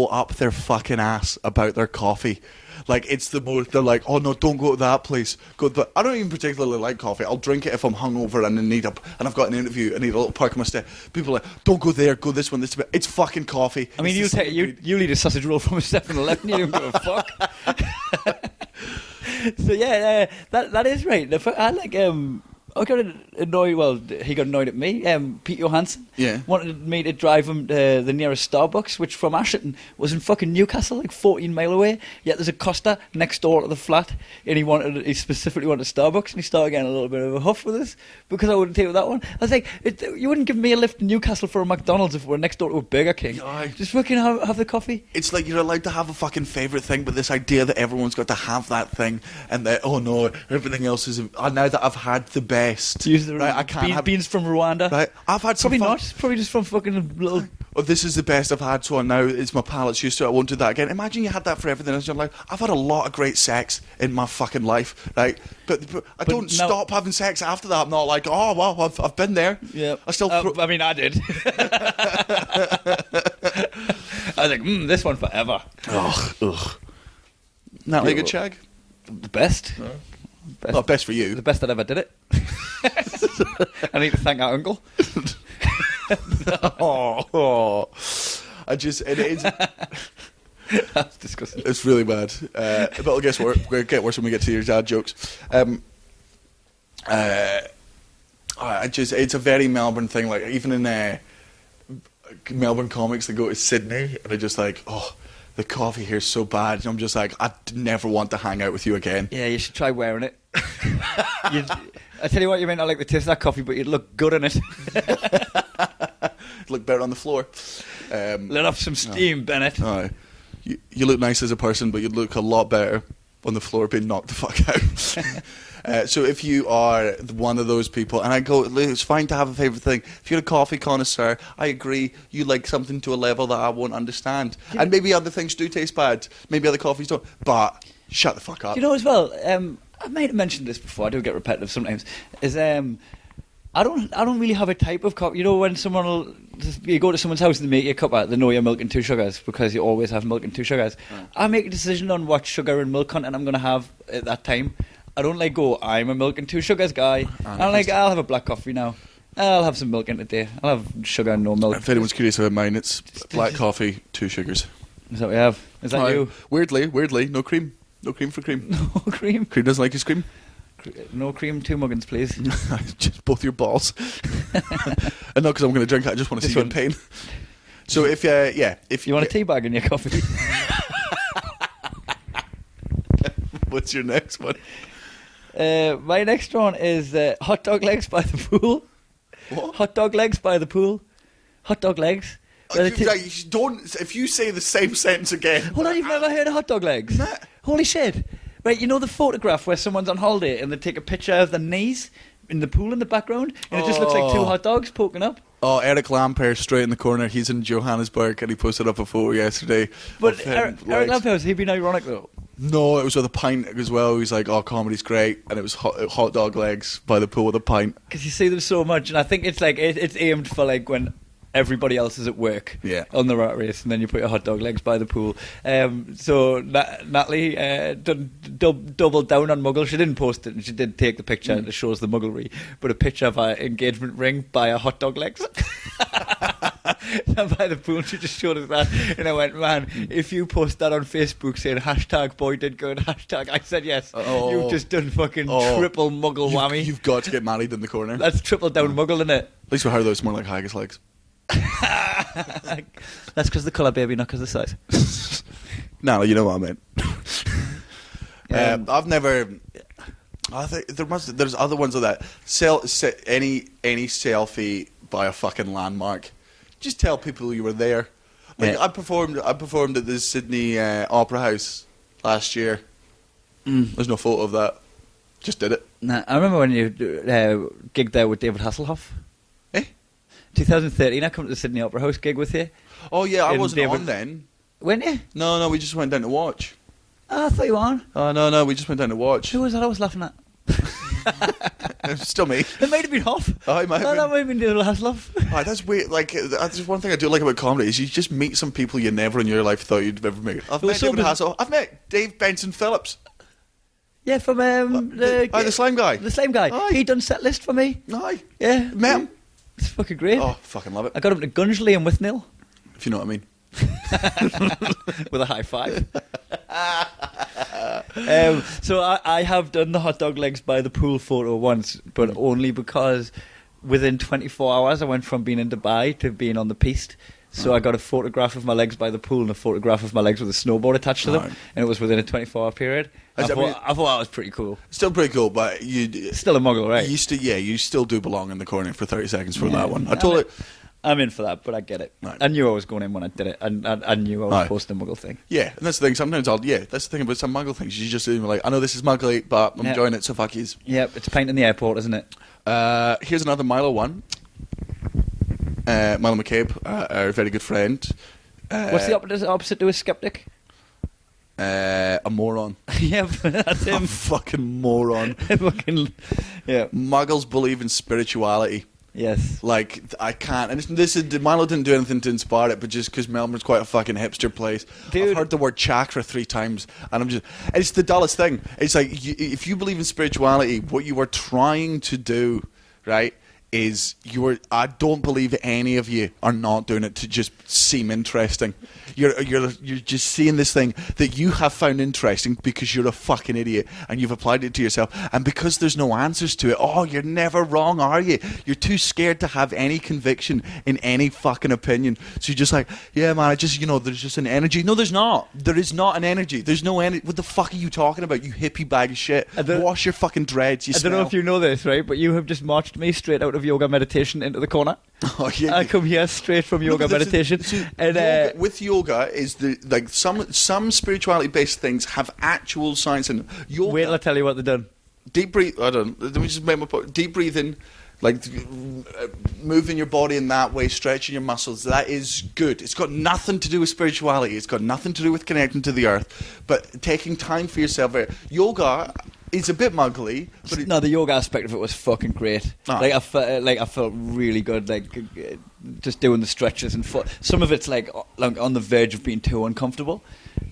up their fucking ass about their coffee. Like, it's the most, they're like, oh no, don't go to that place. Go to the, I don't even particularly like coffee. I'll drink it if I'm hungover and and I've got an interview, I need a little perk on my step. People are like, don't go there, go this one, this one. It's fucking coffee. I mean, you need a sausage roll from a 7-Eleven, you don't give a fuck. So yeah, that is right. I like, I got annoyed. Well, he got annoyed at me. Pete Johansson wanted me to drive him to the nearest Starbucks, which from Ashton was in fucking Newcastle, like 14 mile away. Yet there's a Costa next door to the flat, and he specifically wanted Starbucks, and he started getting a little bit of a huff with us because I wouldn't take that one. I was like, you wouldn't give me a lift in Newcastle for a McDonald's if we're next door to a Burger King. Just fucking have the coffee. It's like you're allowed to have a fucking favourite thing, but this idea that everyone's got to have that thing, and that, oh no, everything else is. Now that I've had the best. Use the I can't have beans from Rwanda. Right, I've had some. Probably not. Probably just from fucking little. Oh, this is the best I've had, so now it's my palate's used to it. I won't do that again. Imagine you had that for everything else in your life. I've had a lot of great sex in my fucking life, right? But I don't stop having sex after that. I'm not like, oh well, I've been there. Yeah. I still. I mean, I did. I was like, this one forever. Ugh. Natalie, a good shag? The best. No. Not best for you. The best that ever did it. I need to thank our uncle. It is. That's disgusting. It's really bad. But it'll get worse when we get to your dad jokes. It's a very Melbourne thing. Like, even in Melbourne comics, they go to Sydney, and they're just like, oh, the coffee here's so bad. And I'm just like, I never want to hang out with you again. Yeah, you should try wearing it. I tell you what, you may not like the taste of that coffee, but you'd look good in it. Look better on the floor. Let off some steam, Bennett. You look nice as a person, but you'd look a lot better on the floor being knocked the fuck out. So if you are one of those people, and I go, it's fine to have a favourite thing. If you're a coffee connoisseur, I agree, you like something to a level that I won't understand. Yeah. And maybe other things do taste bad. Maybe other coffees don't. But shut the fuck up. You know as well, I might have mentioned this before, I do get repetitive sometimes, is I don't really have a type of coffee. You know, when you go to someone's house and they make you a cup out, they know you're milk and 2 sugars because you always have milk and 2 sugars. I make a decision on what sugar and milk content I'm going to have at that time. I don't I'm a milk and 2 sugars guy. I'll have a black coffee now. I'll have some milk in it today. I'll have sugar and no milk. If anyone's curious about mine, it's black coffee, 2 sugars. Is that what we have? Is that you? Weirdly, no cream. No cream for cream. No cream? Cream doesn't like his cream. No cream, 2 muggins, please. Just both your balls. And not because I'm going to drink it, I just want to see you in pain. So if you want a tea bag in your coffee. What's your next one? My next one is hot dog legs by the pool. What? Hot dog legs by the pool. Hot dog legs. If you say the same sentence again. Hold on, you've never heard of hot dog legs? Nah. Holy shit. Right, you know the photograph where someone's on holiday and they take a picture of their knees in the pool in the background and it just looks like 2 hot dogs poking up? Oh, Eric Lampere straight in the corner. He's in Johannesburg and he posted up a photo yesterday. But Eric Lampere, has he been ironic though? No, it was with a pint as well. He was like, oh, comedy's great. And it was hot dog legs by the pool with a pint. Because you see them so much and I think it's like, it's aimed for like when everybody else is at work on the rat race, and then you put your hot dog legs by the pool. So Natalie doubled down on Muggle. She didn't post it, and she did take the picture that shows the mugglery, but a picture of her engagement ring by her hot dog legs. By the pool, she just showed us that, and I went, man, if you post that on Facebook saying #boy did good, I said yes. You've just done fucking triple Muggle whammy. You've got to get married in the corner. That's triple down Muggle, isn't it? At least with her though, it's more like haggis legs. That's because the colour, baby, not because the size. No, you know what I meant. I've never. I think there's other ones of that. Any selfie by a fucking landmark. Just tell people you were there. Like I performed at the Sydney Opera House last year. There's no photo of that. Just did it. Nah, I remember when you gigged there with David Hasselhoff. 2013, I come to the Sydney Opera House gig with you. Oh yeah, I wasn't on then. Weren't you? No, we just went down to watch. Oh, I thought you were on. Oh no, we just went down to watch. Who was that I was laughing at? It's still me. It might have been Hoff. Oh, it might have That might have been the last love. Oh, that's weird. Like, that's one thing I do like about comedy is you just meet some people you never in your life thought you'd ever meet. I've met David Hasselhoff. I've met Dave Benson Phillips. Yeah, from the Slime Guy. The Slime Guy. Aye. He done set list for me. Aye. Yeah. Met him. It's fucking great. Oh, fucking love it. I got him to Gunsley and with Nil. If you know what I mean. With a high five. So I have done the hot dog legs by the pool photo once, but only because within 24 hours I went from being in Dubai to being on the piste. So I got a photograph of my legs by the pool and a photograph of my legs with a snowboard attached to them, and it was within a 24-hour period. I thought that was pretty cool. Still pretty cool, but you still a muggle, right? You still do belong in the corner for 30 seconds for that one. I'm in for that, but I get it. Right. I knew I was going in when I did it, and I knew I was posting a muggle thing. Yeah, and that's the thing. Sometimes that's the thing about some muggle things. You just like, I know this is muggly, but I'm enjoying it, so fuck yous. Yep, it's a paint in the airport, isn't it? Here's another Milo one. Milo McCabe, our very good friend. What's the opposite to a skeptic? A moron. Yeah, that's him. A fucking moron. Yeah. Muggles believe in spirituality. Yes. Like, I can't. And Milo didn't do anything to inspire it, but just because Melbourne's quite a fucking hipster place. Dude. I've heard the word chakra 3 times, and it's the dullest thing. It's like, if you believe in spirituality, what you are trying to do, right, is I don't believe any of you are not doing it to just seem interesting. You're just seeing this thing that you have found interesting because you're a fucking idiot and you've applied it to yourself, and because there's no answers to it. Oh, you're never wrong, are you? You're too scared to have any conviction in any fucking opinion. So you're just like, yeah, man, there's just an energy. No, there's not. There is not an energy. There's no energy. What the fuck are you talking about, you hippie bag of shit? Wash your fucking dreads. I don't know if you know this, right? But you have just marched me straight out of yoga meditation into the corner. Oh, yeah. I come here straight from yoga meditation. With yoga is some spirituality based things have actual science in yoga. Wait till I tell you what they've done. Deep breathe. Let me just make my point. Deep breathing, like moving your body in that way, stretching your muscles. That is good. It's got nothing to do with spirituality. It's got nothing to do with connecting to the earth. But taking time for yourself. Yoga. It's a bit muggly, but no, the yoga aspect of it was fucking great. Oh. I felt really good, just doing the stretches and some of it's like on the verge of being too uncomfortable,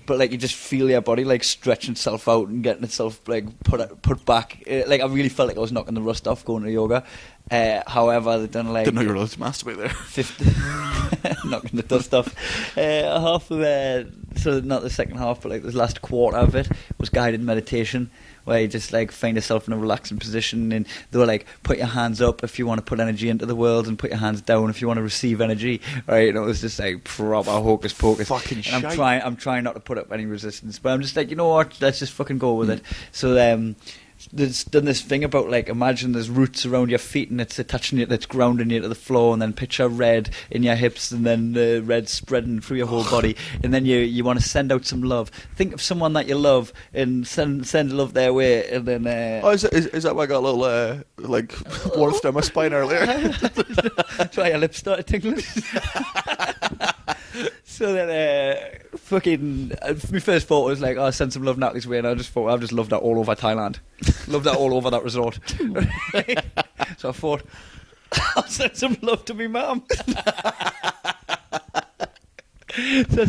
but you just feel your body stretching itself out and getting itself put back. I really felt like I was knocking the rust off going to yoga. However, they done didn't know you were allowed to masturbate there. 50 knocking the dust off. Half of it, so not the second half, but the last quarter of it was guided meditation, where you just find yourself in a relaxing position, and they were put your hands up if you want to put energy into the world, and put your hands down if you want to receive energy, right? And it was just proper hocus pocus. Fucking shite. I'm trying not to put up any resistance, but I'm just you know what? Let's just fucking go with it. So there's done this thing about imagine there's roots around your feet and it's attaching you, that's grounding you to the floor, and then picture red in your hips, and then the red spreading through your whole body, and then you want to send out some love. Think of someone that you love and send love their way, and then is that why I got a little warmth down my spine earlier? That's why your lips started tingling. So then my first thought was I'll send some love Natalie's way, and I just thought I've just loved that all over Thailand. Loved that all over that resort. So I thought I'll send some love to me mum. So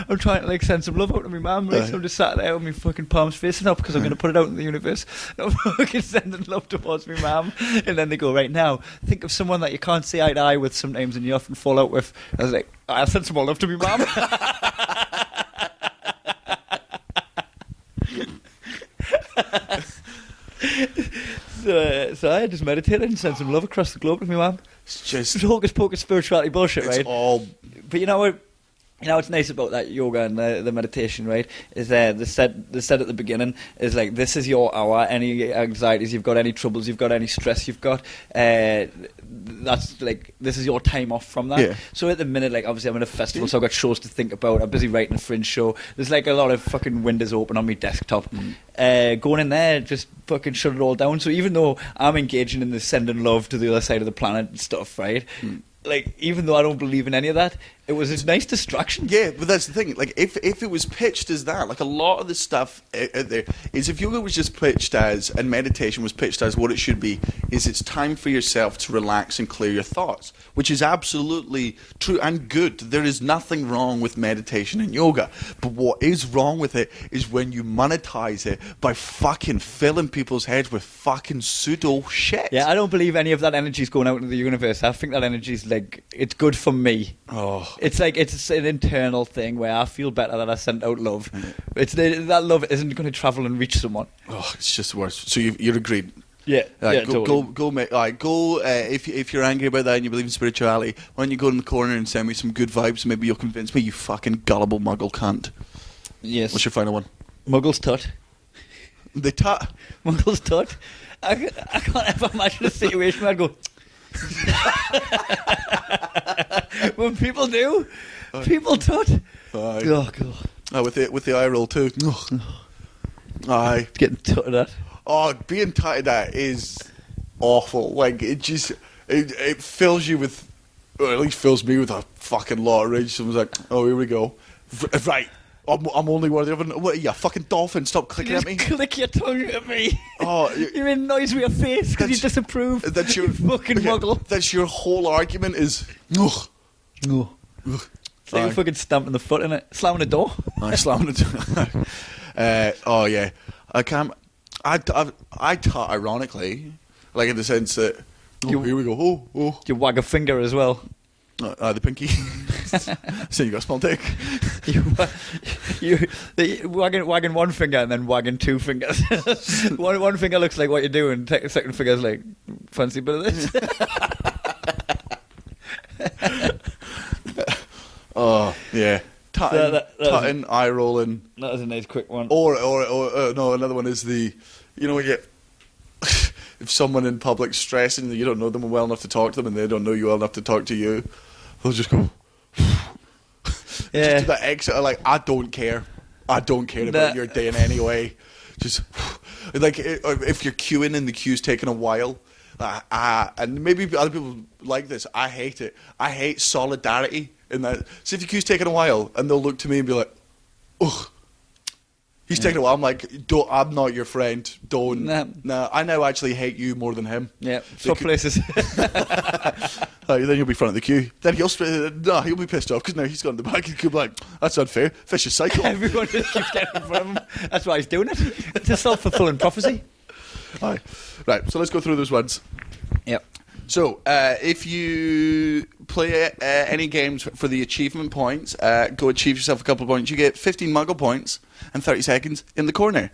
I'm trying to send some love out to my mum, right? So I'm just sat there with my fucking palms facing up because I'm going to put it out in the universe. And I'm fucking sending love towards my mum, and then they go, right now, think of someone that you can't see eye to eye with sometimes, and you often fall out with. I was like, I'll send some more love to my mum. So I just meditated and sent some love across the globe to my mum. It's just hocus pocus spirituality bullshit, right? It's all. But you know what? You know what's nice about that yoga and the meditation, right? Is the said at the beginning is this is your hour. Any anxieties you've got, any troubles you've got, any stress you've got, that's this is your time off from that. Yeah. So at the minute, obviously I'm in a festival, so I've got shows to think about. I'm busy writing a Fringe show. There's a lot of fucking windows open on my desktop. Going in there, just fucking shut it all down. So even though I'm engaging in the sending love to the other side of the planet and stuff, right? Even though I don't believe in any of that, It was a nice distraction. Yeah, but that's the thing. Like, if it was pitched as that, like a lot of the stuff out there is, if yoga was just pitched as, and meditation was pitched as what it should be, is it's time for yourself to relax and clear your thoughts, which is absolutely true and good. There is nothing wrong with meditation and yoga. But what is wrong with it is when you monetize it by fucking filling people's heads with fucking pseudo shit. Yeah, I don't believe any of that energy is going out into the universe. I think that energy is like, it's good for me. Oh. It's like, it's an internal thing where I feel better that I sent out love. That love isn't going to travel and reach someone. Oh, it's just worse. So you're agreed. Yeah, Right, yeah, go, totally. go, mate. All right, go. If you're angry about that and you believe in spirituality, why don't you go in the corner and send me some good vibes? Maybe you'll convince me, you fucking gullible muggle cunt. Yes. What's your final one? Muggles tut. The tut. Muggles tut. I can't ever imagine a situation where I'd go. When people do, people tut. Aye. Oh god. Oh, with the eye roll too. Aye. Getting tutted at. Oh, being tutted at is awful. Like, it fills you with, or at least fills me with a fucking lot of rage. Someone's like, oh, here we go. Right. I'm only worthy of it. What are you, a fucking dolphin? Stop clicking You at me. just click your tongue at me. Oh, You're in noise with your face because you That's- disapprove. That's your You fucking okay, muggle. That's your whole argument is. Ugh. No. Ugh. It's like Aye. a fucking stamping the foot in it, slamming the door. I slamming it. Oh yeah, I can't. I taught ironically, like in the sense that. Oh, You- here we go. Oh. You wag a finger as well. The pinky. So you got a small dick. Wagging one finger and then wagging two fingers. one finger looks like what you're doing. The second finger's like, fancy a bit of this. Oh yeah, tutting, that tutting, eye rolling, That was a nice quick one. or no, another one is the, you know, when you, if someone in public stressing that you don't know them well enough to talk to them and they don't know you well enough to talk to you, they'll just go. Yeah. Just do that exit, like, I don't care about your day in any way. Just like, if you're queuing and the queue's taking a while, and maybe other people like this, I hate it. I hate solidarity in that. So if the queue's taking a while and they'll look to me and be like, ugh, he's taking a while. I'm like, I'm not your friend. Don't. Nah, I now actually hate you more than him. Yeah, swap places. Then you'll be front of the queue. Then he'll be pissed off because now he's gone in the back. He'll be like, that's unfair. Vicious cycle. Everyone just keeps getting in front of him. That's why he's doing it. It's a self-fulfilling prophecy. Aye. Right, so let's go through those ones. Yep. So, if you play any games for the achievement points, go achieve yourself a couple of points. You get 15 muggle points and 30 seconds in the corner.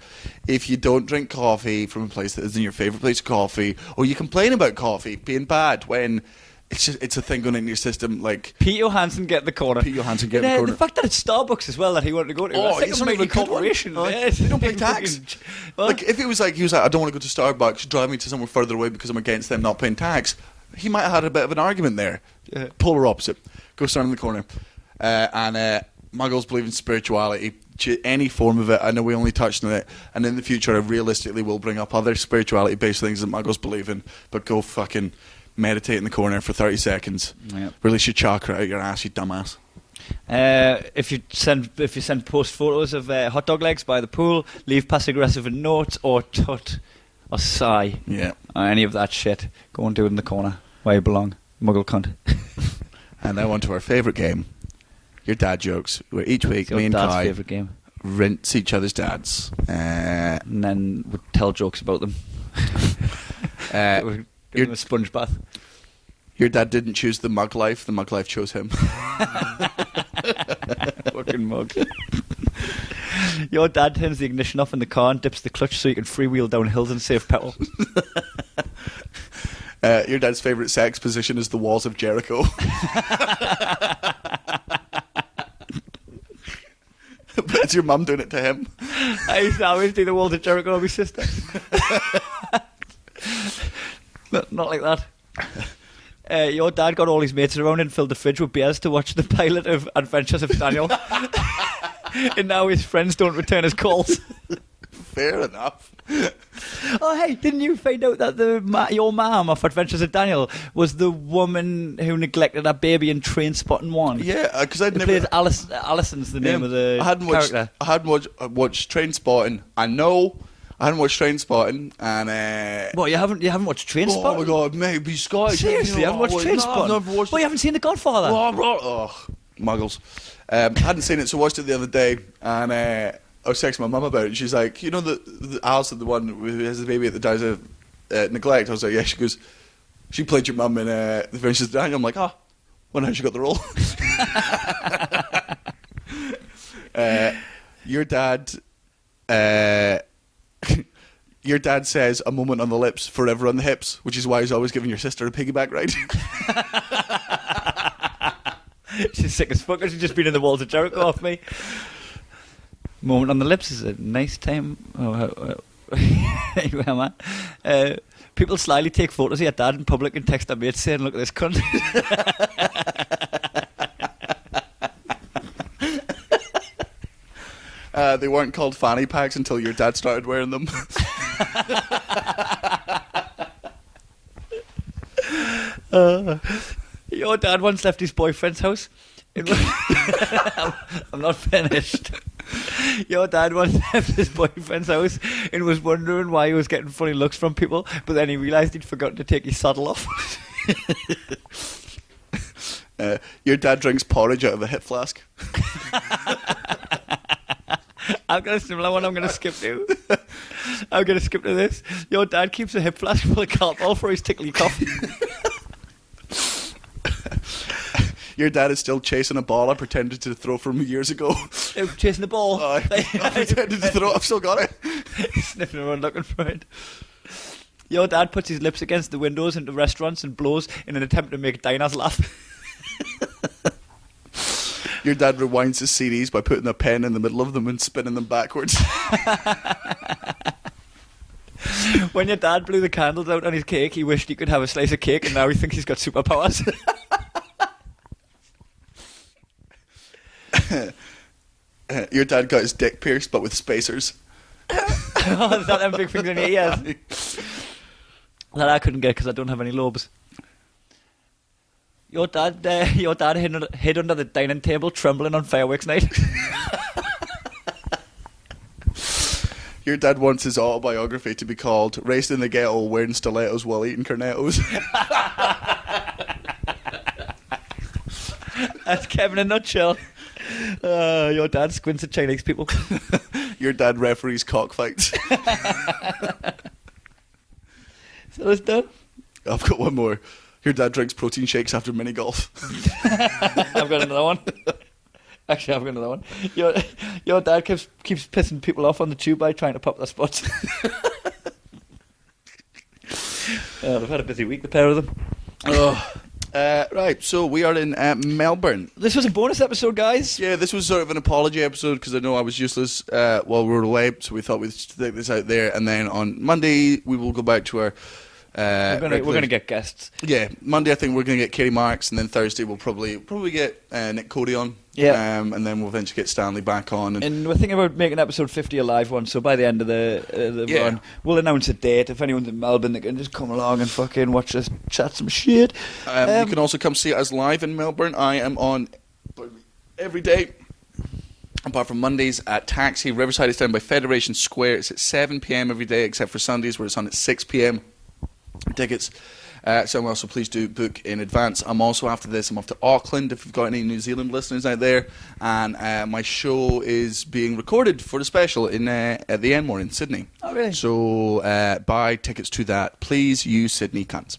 If you don't drink coffee from a place that isn't your favourite place of coffee, or you complain about coffee being bad when it's a thing going in your system, like... Pete Johansson get the corner. Pete Johansson get the corner. The fact that it's Starbucks as well that he wanted to go to. Oh, that's like it's a not even mighty a good one. corporation. Oh, Yeah, they don't pay tax. Well, Like, if it was like, he was like, I don't want to go to Starbucks, drive me to somewhere further away because I'm against them not paying tax, he might have had a bit of an argument there. Yeah. Polar opposite. Go stand in the corner. And muggles believe in spirituality, any form of it. I know we only touched on it, and in the future I realistically will bring up other spirituality based things that muggles believe in, but go fucking meditate in the corner for 30 seconds. Yep. Release your chakra out your ass, you dumbass. if you send post photos of hot dog legs by the pool, leave passive aggressive notes or tut or sigh, Yeah. or any of that shit, go and do it in the corner where you belong, muggle cunt. And now on to our favourite game, your dad jokes, where each week Your me and dad's Kai favourite game, rinse each other's dads. and then we tell jokes about them. We're your- doing a sponge bath. Your dad didn't choose the mug life chose him. Fucking mug. Your dad turns the ignition off in the car and dips the clutch so you can freewheel down hills and save petrol. Your dad's favourite sex position is the walls of Jericho. But it's your mum doing it to him. I used to always do the walls of Jericho with my sister. Not like that. Your dad got all his mates around and filled the fridge with beers to watch the pilot of Adventures of Daniel. And now his friends don't return his calls. Fair enough. Oh, hey, didn't you find out that your mum off Adventures of Daniel was the woman who neglected her baby in Trainspotting 1? Yeah, because I'd never... Played Alison's the name of the character. I hadn't watched Trainspotting. I know... I hadn't watched Trainspotting, and What, you haven't watched Trainspotting? oh my god, mate, be Scottish. Seriously, you haven't watched Trainspotting? No, I've never watched Well, you haven't seen The Godfather? Oh, muggles. Hadn't seen it, so watched it the other day, and I was texting my mum about it, and she's like, you know, the Alison, the one who has the baby that dies of neglect? I was like, yeah. She goes, she played your mum in The Adventures of Daniel. I'm like, wonder how she got the role. Your dad... your dad says a moment on the lips, forever on the hips, which is why he's always giving your sister a piggyback ride. She's sick as fuck. She's just been in the walls of Jericho off me. Moment on the lips is a nice time. Anyway, man. People slyly take photos of your dad in public and text their mates saying, look at this cunt. They weren't called fanny packs until your dad started wearing them. Your dad once left his boyfriend's house. I'm not finished. Your dad once left his boyfriend's house and was wondering why he was getting funny looks from people, but then he realised he'd forgotten to take his saddle off. Your dad drinks porridge out of a hip flask. I've got a similar one I'm going to skip to. I'm going to skip to this. Your dad keeps a hip flask full of Calpol for his tickly cough. Your dad is still chasing a ball I pretended to throw from years ago. Chasing the ball? I pretended to throw it. I've still got it. Sniffing around looking for it. Your dad puts his lips against the windows into restaurants and blows in an attempt to make diners laugh. Your dad rewinds his CDs by putting a pen in the middle of them and spinning them backwards. When your dad blew the candles out on his cake, he wished he could have a slice of cake, and now he thinks he's got superpowers. Your dad got his dick pierced, but with spacers. Oh, there's not them big things in your ears. That I couldn't get because I don't have any lobes. Your dad hid under the dining table, trembling on fireworks night. Your dad wants his autobiography to be called "Raised in the Ghetto, Wearing Stilettos While Eating Cornettos." That's Kevin in a nutshell. Your dad squints at Chinese people. Your dad referees cockfights. So it's done. I've got one more. Your dad drinks protein shakes after mini golf. I've got another one. Actually, I've got another one. Your dad keeps pissing people off on the tube by trying to pop their spots. They've had a busy week, the pair of them. Right, so we are in Melbourne. This was a bonus episode, guys. Yeah, this was sort of an apology episode because I know I was useless while we were away, so we thought we'd stick this out there, and then on Monday we will go back to our... we're going to get guests. Yeah, Monday I think we're going to get Katie Marks, and then Thursday we'll probably get Nick Cody on. Yeah. And then we'll eventually get Stanley back on. And we're thinking about making episode 50 a live one, so by the end of the run, we'll announce a date. If anyone's in Melbourne, they can just come along and fucking watch us chat some shit. You can also come see us live in Melbourne. I am on every day, apart from Mondays, at Taxi. Riverside is down by Federation Square. It's at 7 p.m. every day, except for Sundays where it's on at 6 p.m. Tickets somewhere, so please do book in advance. I'm also, after this, I'm off to Auckland if you've got any New Zealand listeners out there, and my show is being recorded for the special in at the Enmore in Sydney. Oh, really? So buy tickets to that, please, you Sydney cunts.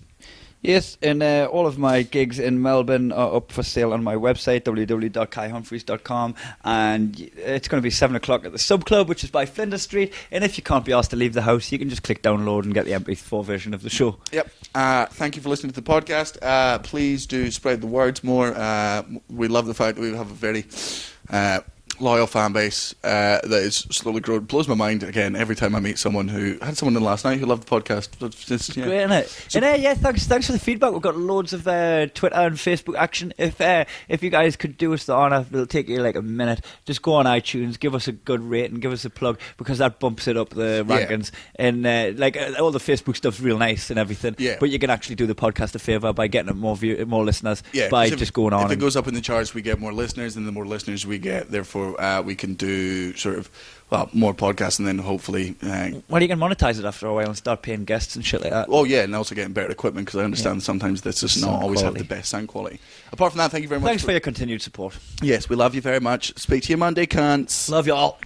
Yes, and all of my gigs in Melbourne are up for sale on my website, www.kaihumphries.com, and it's going to be 7 o'clock at the Sub Club, which is by Flinders Street, and if you can't be asked to leave the house, you can just click download and get the MP4 version of the show. Yep. Thank you for listening to the podcast. Please do spread the words more. We love the fact that we have a very loyal fan base that is slowly growing. Blows my mind again every time I meet someone who I had someone in last night who loved the podcast. It's, Great, isn't it? So, and thanks for the feedback. We've got loads of Twitter and Facebook action. If you guys could do us the honour, it'll take you like a minute. Just go on iTunes, give us a good rating, give us a plug, because that bumps it up the rankings. And all the Facebook stuff's real nice and everything. Yeah. But you can actually do the podcast a favour by getting more listeners by just going on. If it goes up in the charts, we get more listeners, and the more listeners we get, therefore we can do sort of more podcasts, and then hopefully well, you can monetize it after a while and start paying guests and shit like that. Oh yeah, and also getting better equipment, because I understand sometimes this does not always have the best sound quality. Apart from that, thank you very much. Thanks for your continued support. Yes, we love you very much. Speak to you Monday, cunts. Love you all.